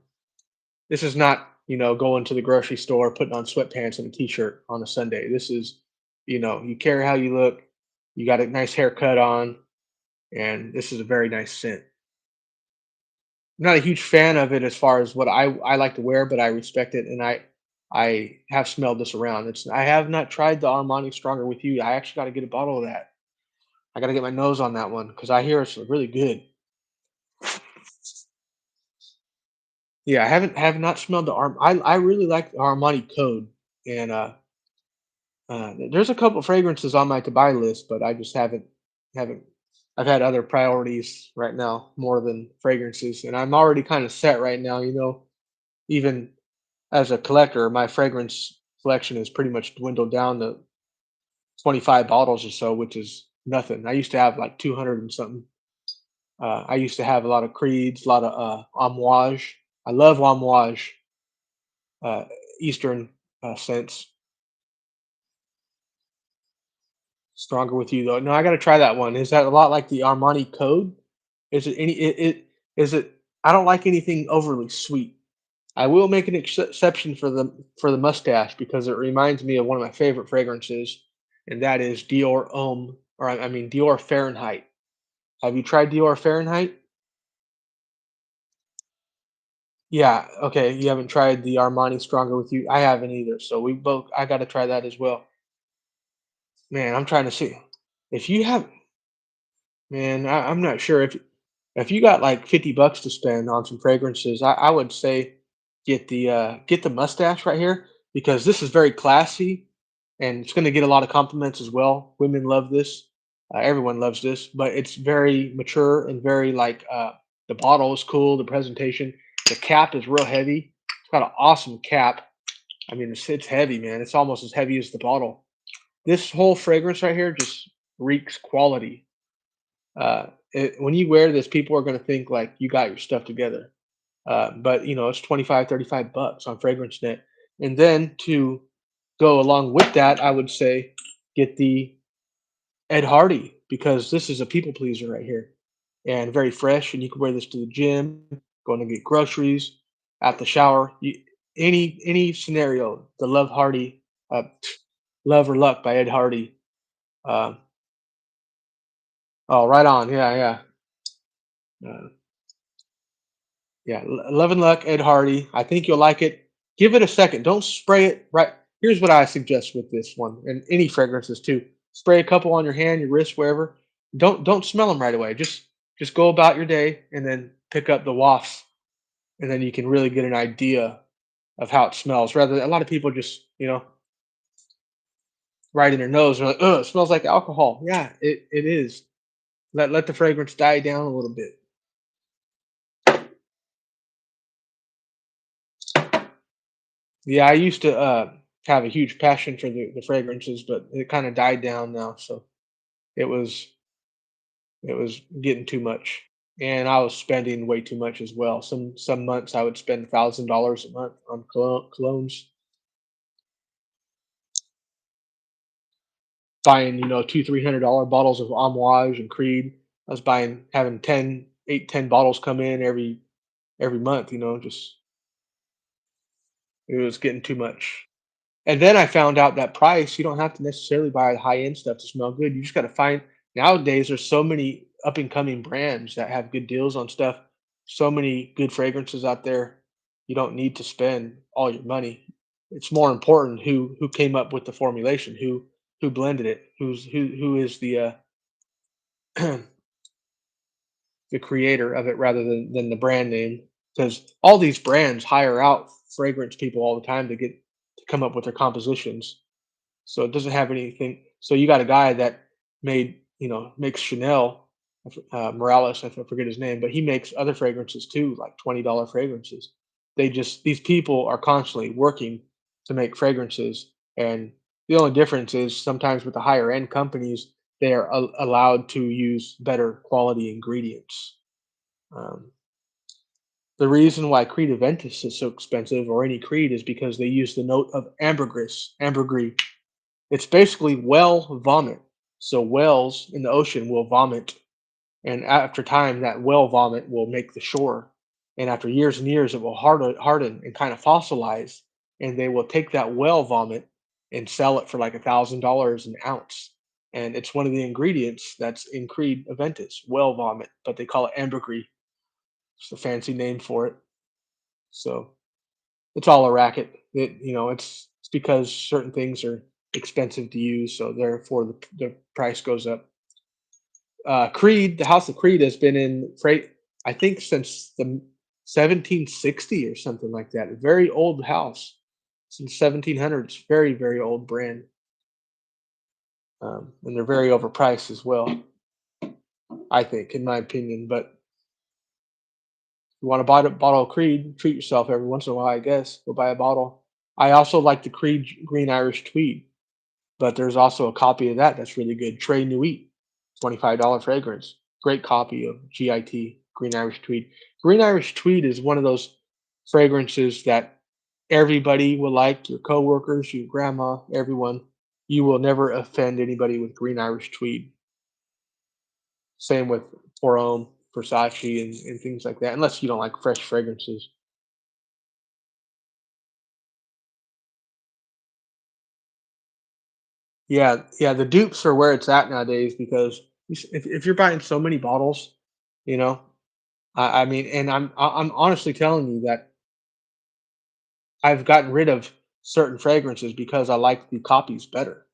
this is not, going to the grocery store, putting on sweatpants and a t-shirt on a Sunday. This is, you care how you look, you got a nice haircut on, and this is a very nice scent. I'm not a huge fan of it as far as what I like to wear, but I respect it, and I have smelled this around. I have not tried the Armani Stronger with You. I actually got to get a bottle of that. I got to get my nose on that one because I hear it's really good. Yeah, have not smelled the Arm. I really like the Armani Code, and there's a couple fragrances on my to buy list, but I just haven't. I've had other priorities right now more than fragrances, and I'm already kind of set right now. Even as a collector, my fragrance collection has pretty much dwindled down to 25 bottles or so, which is nothing. I used to have like 200 and something. I used to have a lot of creeds, a lot of amouage. I love amouage, uh, Eastern scents. Stronger with you though. No, I got to try that one. Is that a lot like the Armani Code? Is it any? Is it? I don't like anything overly sweet. I will make an exception for the mustache because it reminds me of one of my favorite fragrances, and that is Dior Homme, or I mean Dior Fahrenheit. Have you tried Dior Fahrenheit? Yeah, okay. You haven't tried the Armani Stronger with You. I haven't either. So we both. I got to try that as well. Man, I'm trying to see if you have. Man, I'm not sure if you got like 50 bucks to spend on some fragrances. I would say get the mustache right here because this is very classy and it's going to get a lot of compliments as well. Women love this. Everyone loves this, but it's very mature and very like the bottle is cool. The presentation, the cap is real heavy. It's got an awesome cap. I mean, it's heavy, man. It's almost as heavy as the bottle. This whole fragrance right here just reeks quality. When you wear this, people are going to think like you got your stuff together. But you know, it's 25, 35 bucks on FragranceNet. And then to go along with that, I would say get the Ed Hardy because this is a people pleaser right here and very fresh. And you can wear this to the gym, going to get groceries, at the shower, any scenario. The Love Hardy, Love or Luck by Ed Hardy. Um, oh, right on. Yeah, yeah. Yeah, Love and Luck, Ed Hardy. I think you'll like it. Give it a second. Don't spray it right. Here's what I suggest with this one, and any fragrances too. Spray a couple on your hand, your wrist, wherever. Don't smell them right away. Just go about your day, and then pick up the wafts, and then you can really get an idea of how it smells. Rather, a lot of people just right in their nose. They're like, "Oh, it smells like alcohol." Yeah, it is. Let the fragrance die down a little bit. Yeah, I used to have a huge passion for the fragrances, but it kind of died down now. So it was it was getting too much, and I was spending way too much as well. Some months I would spend $1,000 a month on colognes, buying two $300 bottles of Amouage and Creed. I was buying having 10 bottles come in every month. Just it was getting too much. And then I found out that price, you don't have to necessarily buy high end stuff to smell good. You just got to find nowadays there's so many up and coming brands that have good deals on stuff. So many good fragrances out there. You don't need to spend all your money. It's more important who came up with the formulation, who blended it, who is uh the creator of it rather than the brand name. Because all these brands hire out fragrance people all the time to come up with their compositions, so it doesn't have anything. So you got a guy that makes Chanel, Morales, I forget his name, but he makes other fragrances too, like $20 fragrances. These people are constantly working to make fragrances, and the only difference is sometimes with the higher end companies, they are allowed to use better quality ingredients. Um, the reason why Creed Aventus is so expensive, or any Creed, is because they use the note of ambergris. It's basically whale vomit. So whales in the ocean will vomit, and after time, that whale vomit will make the shore. And after years and years, it will harden and kind of fossilize, and they will take that whale vomit and sell it for like $1,000 an ounce. And it's one of the ingredients that's in Creed Aventus, whale vomit, but they call it ambergris. It's the fancy name for it. So it's all a racket. It's because certain things are expensive to use, so therefore the price goes up. Creed, the House of Creed has been in freight, I think, since the 1760 or something like that. A very old house since 1700s. Very, very old brand, and they're very overpriced as well. I think, in my opinion. But if you want to buy a bottle of Creed, treat yourself every once in a while. I guess go buy a bottle. I also like the Creed Green Irish Tweed. But there's also a copy of that that's really good. Trey Nuit, $25 fragrance. Great copy of GIT, Green Irish Tweed. Green Irish Tweed is one of those fragrances that everybody will like, your coworkers, your grandma, everyone. You will never offend anybody with Green Irish Tweed. Same with For Homme. Versace and things like that, unless you don't like fresh fragrances. Yeah, yeah, the dupes are where it's at nowadays because if you're buying so many bottles, you know, I mean, and I'm honestly telling you that I've gotten rid of certain fragrances because I like the copies better.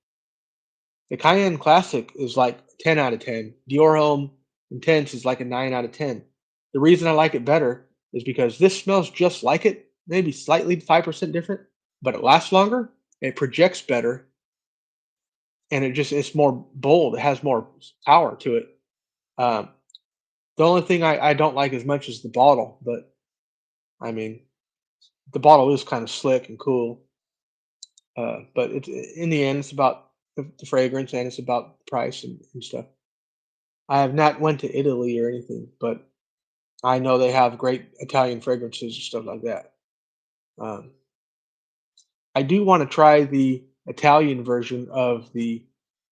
The Cayenne Classic is like 10 out of 10. Dior Homme Intense is like a 9 out of 10. The reason I like it better is because this smells just like it, maybe slightly 5% different, but it lasts longer, it projects better, and it's more bold. It has more power to it. Um, the only thing I don't like as much is the bottle, but I mean, the bottle is kind of slick and cool. But it's in the end, it's about the fragrance and it's about the price and stuff. I have not went to Italy or anything, but I know they have great Italian fragrances and stuff like that. Um, I do want to try the Italian version of the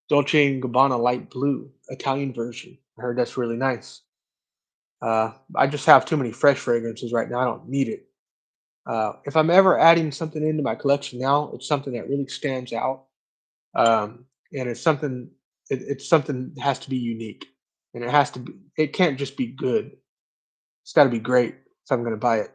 Dolce& and Gabbana Light Blue Italian version. I heard that's really nice. I just have too many fresh fragrances right now. I don't need it. If I'm ever adding something into my collection now, it's something that really stands out, and it's something. It's something that has to be unique, and it has to be. It can't just be good. It's got to be great if I'm going to buy it.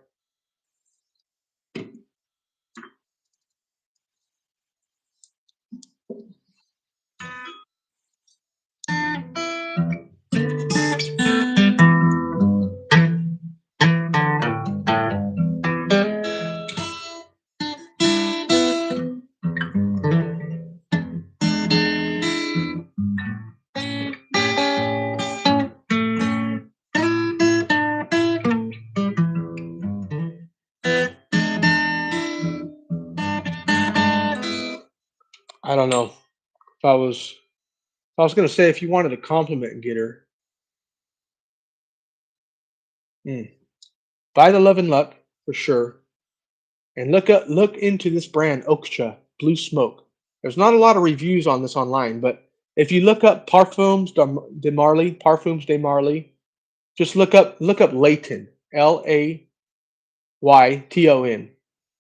I don't know if I was going to say if you wanted a compliment getter, mm, buy the Love and Luck for sure, and look into this brand Okcha Blue Smoke. There's not a lot of reviews on this online, but if you look up Parfums de Marly, just look up Layton, Layton,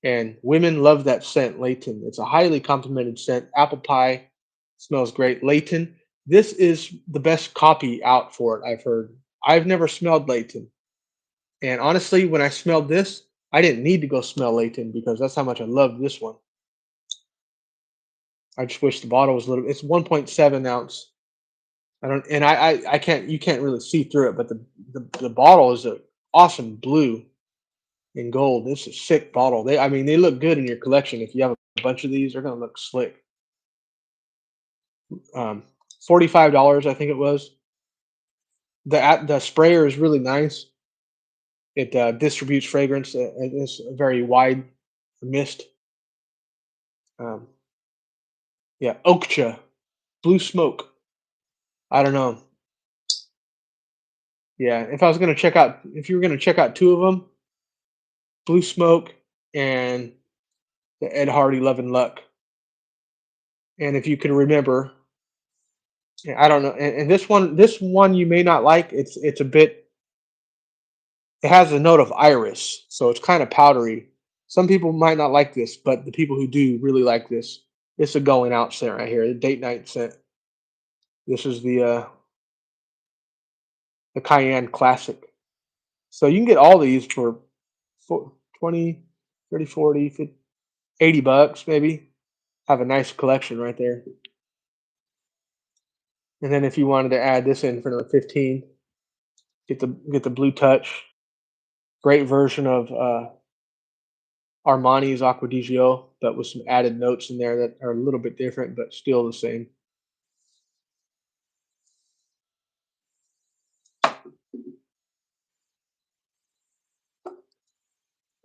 and women love that scent, Layton. It's a highly complimented scent. Apple pie smells great. Layton. This is the best copy out for it. I've heard. I've never smelled Layton, and honestly, when I smelled this, I didn't need to go smell Layton because that's how much I love this one. I just wish the bottle was a little. It's 1.7 ounce. I don't, and I can't. You can't really see through it, but the bottle is a awesome blue and gold. This is a sick bottle. I mean, they look good in your collection. If you have a bunch of these, they're gonna look slick. Um, $45, I think it was. The sprayer is really nice. It distributes fragrance. It's a very wide mist. Um, yeah, Okcha, Blue Smoke. I don't know. Yeah, if you were gonna check out two of them, Blue Smoke and the Ed Hardy Love and Luck. And if you can remember, yeah, I don't know. And this one you may not like. It's a bit. It has a note of iris, so it's kind of powdery. Some people might not like this, but the people who do really like this. It's a going out scent right here, the date night scent. This is the Cayenne Classic. So you can get all these for 20, 30, 40, 50, $80 maybe. Have a nice collection right there. And then if you wanted to add this in for another 15, get the Blue Touch. Great version of Armani's Acqua di Gio, but with some added notes in there that are a little bit different, but still the same.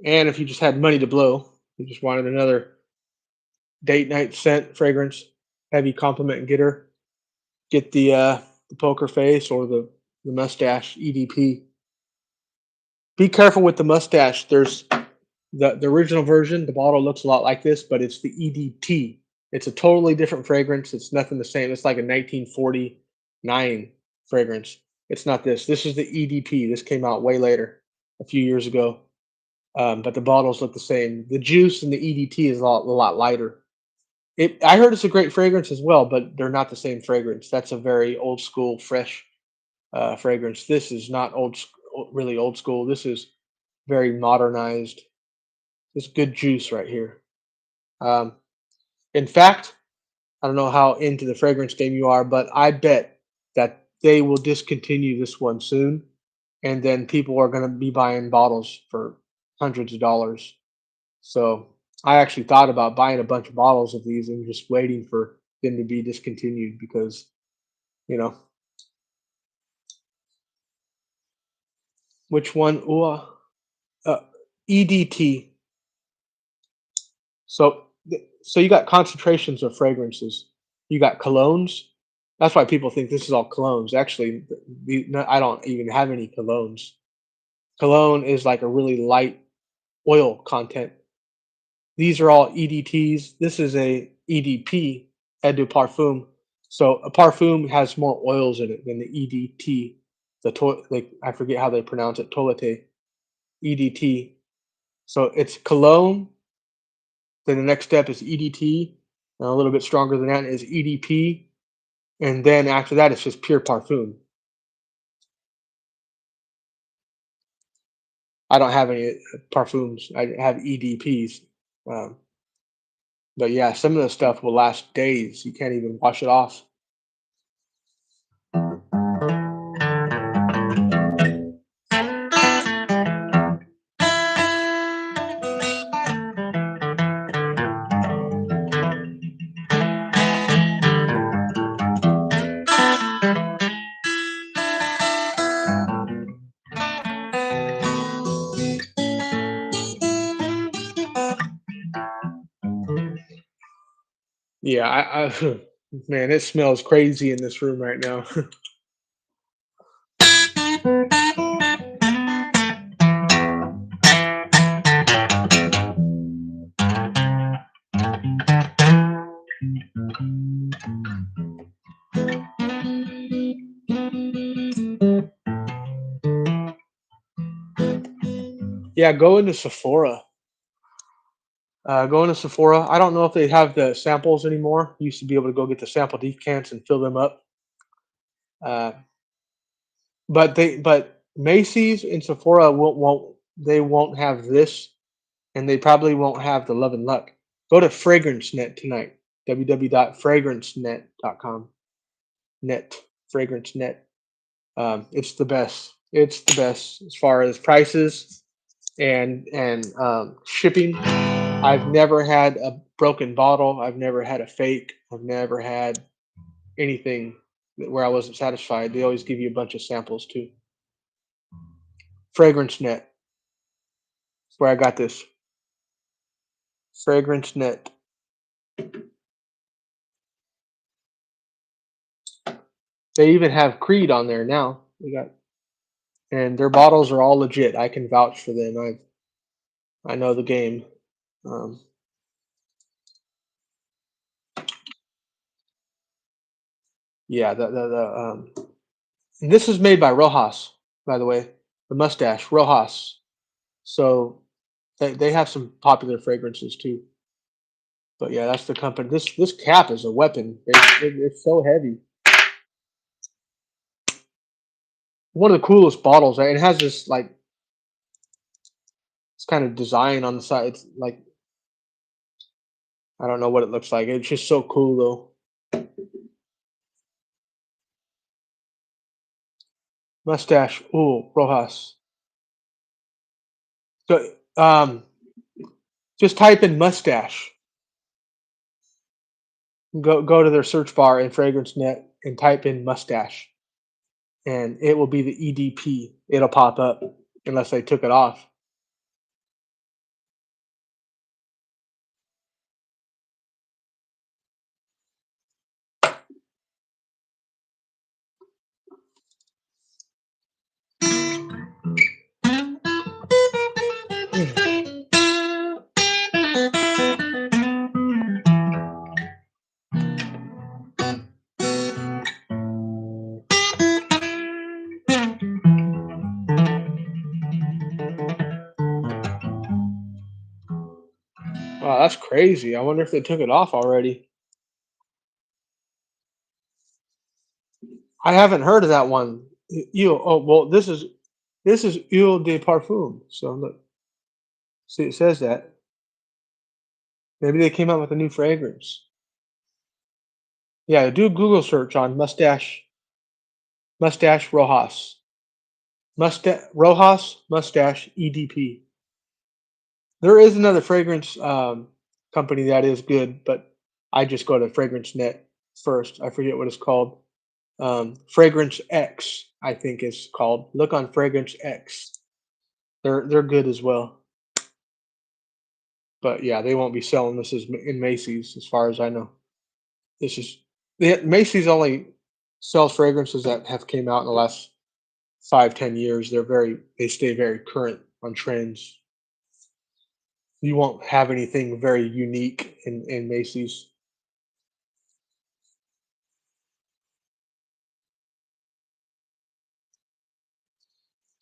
And if you just had money to blow, you just wanted another date night scent fragrance, heavy compliment getter, get the poker face or the mustache EDP. Be careful with the mustache. There's the original version. The bottle looks a lot like this, but it's the EDT. It's a totally different fragrance. It's nothing the same. It's like a 1949 fragrance. It's not this. This is the EDP. This came out way later, a few years ago. But the bottles look the same. The juice in the EDT is a lot lighter. I heard it's a great fragrance as well, but they're not the same fragrance. That's a very old school, fresh fragrance. This is not really old school. This is very modernized. This good juice right here. Um, in fact, I don't know how into the fragrance game you are, but I bet that they will discontinue this one soon, and then people are going to be buying bottles for hundreds of dollars. So I actually thought about buying a bunch of bottles of these and just waiting for them to be discontinued because, you know, which one? Ooh, EDT. So you got concentrations of fragrances. You got colognes. That's why people think this is all colognes. Actually, no, I don't even have any colognes. Cologne is like a really light oil content. These are all EDTs. This is a EDP, Eau de Parfum. So a parfum has more oils in it than the EDT. Like I forget how they pronounce it. Toilette EDT. So it's cologne. Then the next step is EDT. And a little bit stronger than that is EDP. And then after that, it's just pure parfum. I don't have any parfums. I have EDPs. Um, but yeah, some of the stuff will last days. You can't even wash it off. Yeah, I man, it smells crazy in this room right now. Yeah, go into Sephora. Go into Sephora. I don't know if they have the samples anymore. You used to be able to go get the sample decants and fill them up. Uh, but Macy's and Sephora won't have this, and they probably won't have the Love and Luck. Go to FragranceNet tonight. www.fragrancenet.com. Net FragranceNet. It's the best. It's the best as far as prices and shipping. I've never had a broken bottle. I've never had a fake. I've never had anything where I wasn't satisfied. They always give you a bunch of samples too. Fragrance Net. That's where I got this. Fragrance Net. They even have Creed on there now. We got and their bottles are all legit. I can vouch for them. I know the game. Um, yeah, and this is made by Rojas, by the way. The mustache, Rojas. So they have some popular fragrances too. But yeah, that's the company. This cap is a weapon. It's so heavy. One of the coolest bottles. Right? It has this like it's kind of design on the side. It's like I don't know what it looks like. It's just so cool though. Mustache. Ooh, Rojas. So just type in mustache. Go to their search bar in Fragrance Net and type in mustache, and it will be the EDP. It'll pop up unless they took it off. that's crazy. I wonder if they took it off already. I haven't heard of that one. Oh well, this is Huile de Parfum. So look, see, it says that. Maybe they came out with a new fragrance. Yeah, do a Google search on mustache Rojas. Mustache Rojas mustache EDP. There is another fragrance company that is good, but I just go to Fragrance Net first. I forget what it's called. Fragrance X, I think is called. Look on Fragrance X. They're good as well. But yeah, they won't be selling this as in Macy's, as far as I know. This is Macy's only sells fragrances that have came out in the last 5, 10 years. They stay very current on trends. You won't have anything very unique in Macy's.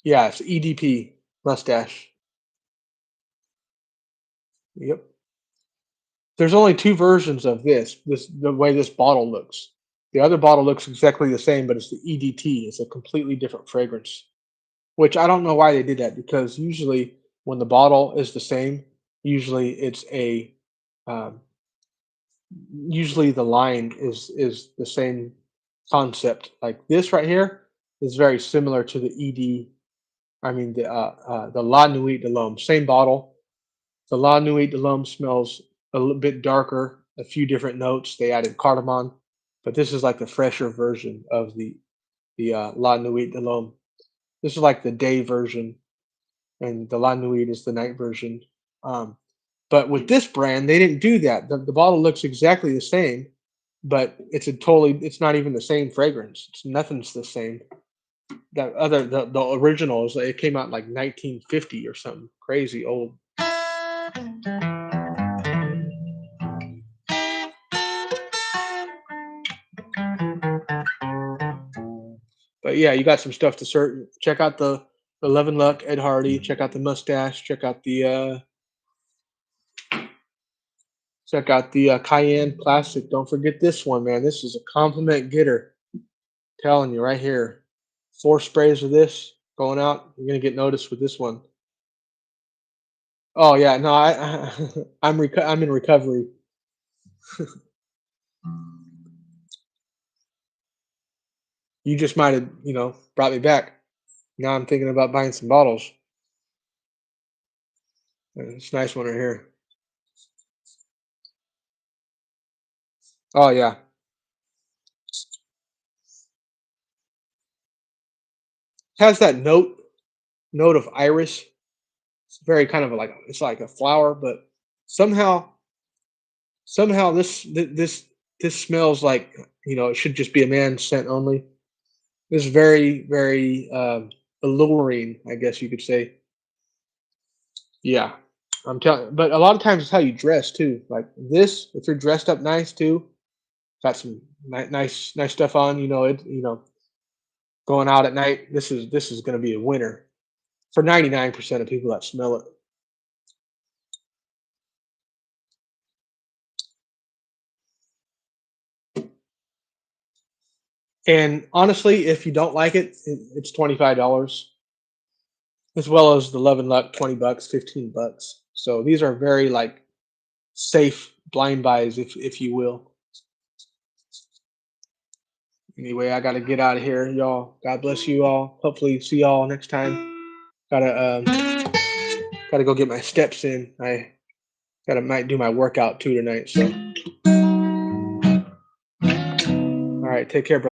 Yeah, it's EDP mustache. Yep. There's only two versions of the way this bottle looks. The other bottle looks exactly the same, but it's the EDT. It's a completely different fragrance. Which I don't know why they did that because usually when the bottle is the same, usually it's a um, usually the line is the same concept. Like this right here is very similar to the ED. I mean the La Nuit de l'Homme, same bottle. The La Nuit de l'Homme smells a little bit darker, a few different notes. They added cardamom, but this is like the fresher version of the La Nuit de l'Homme. This is like the day version, and the La Nuit is the night version. Um, but with this brand, they didn't do that. The bottle looks exactly the same, but it's not even the same fragrance. Nothing's the same. The original is it came out in like 1950 or something crazy old. But yeah, you got some stuff to search. Check out the Love and Luck Ed Hardy. Check out the mustache. Check out the Cayenne Classic. Don't forget this one, man. This is a compliment getter. Telling you right here. 4 sprays of this going out. You're gonna get noticed with this one. Oh yeah, no, I'm in recovery. You just might have brought me back. Now I'm thinking about buying some bottles. It's a nice one right here. Oh yeah, has that note of iris. It's very kind of like it's like a flower, but somehow somehow this smells like it should just be a man's scent only. It's very alluring, I guess you could say. Yeah, I'm telling. But a lot of times it's how you dress too. Like this, if you're dressed up nice too, got some nice stuff on. Going out at night. This is going to be a winner for 99% of people that smell it. And honestly, if you don't like it's $25, as well as the Love and Luck, $20, $15. So these are very like safe blind buys, if you will. Anyway, I gotta get out of here, y'all. God bless you all. Hopefully, see y'all next time. Gotta go get my steps in. I gotta might do my workout too tonight. So, all right, take care, bro.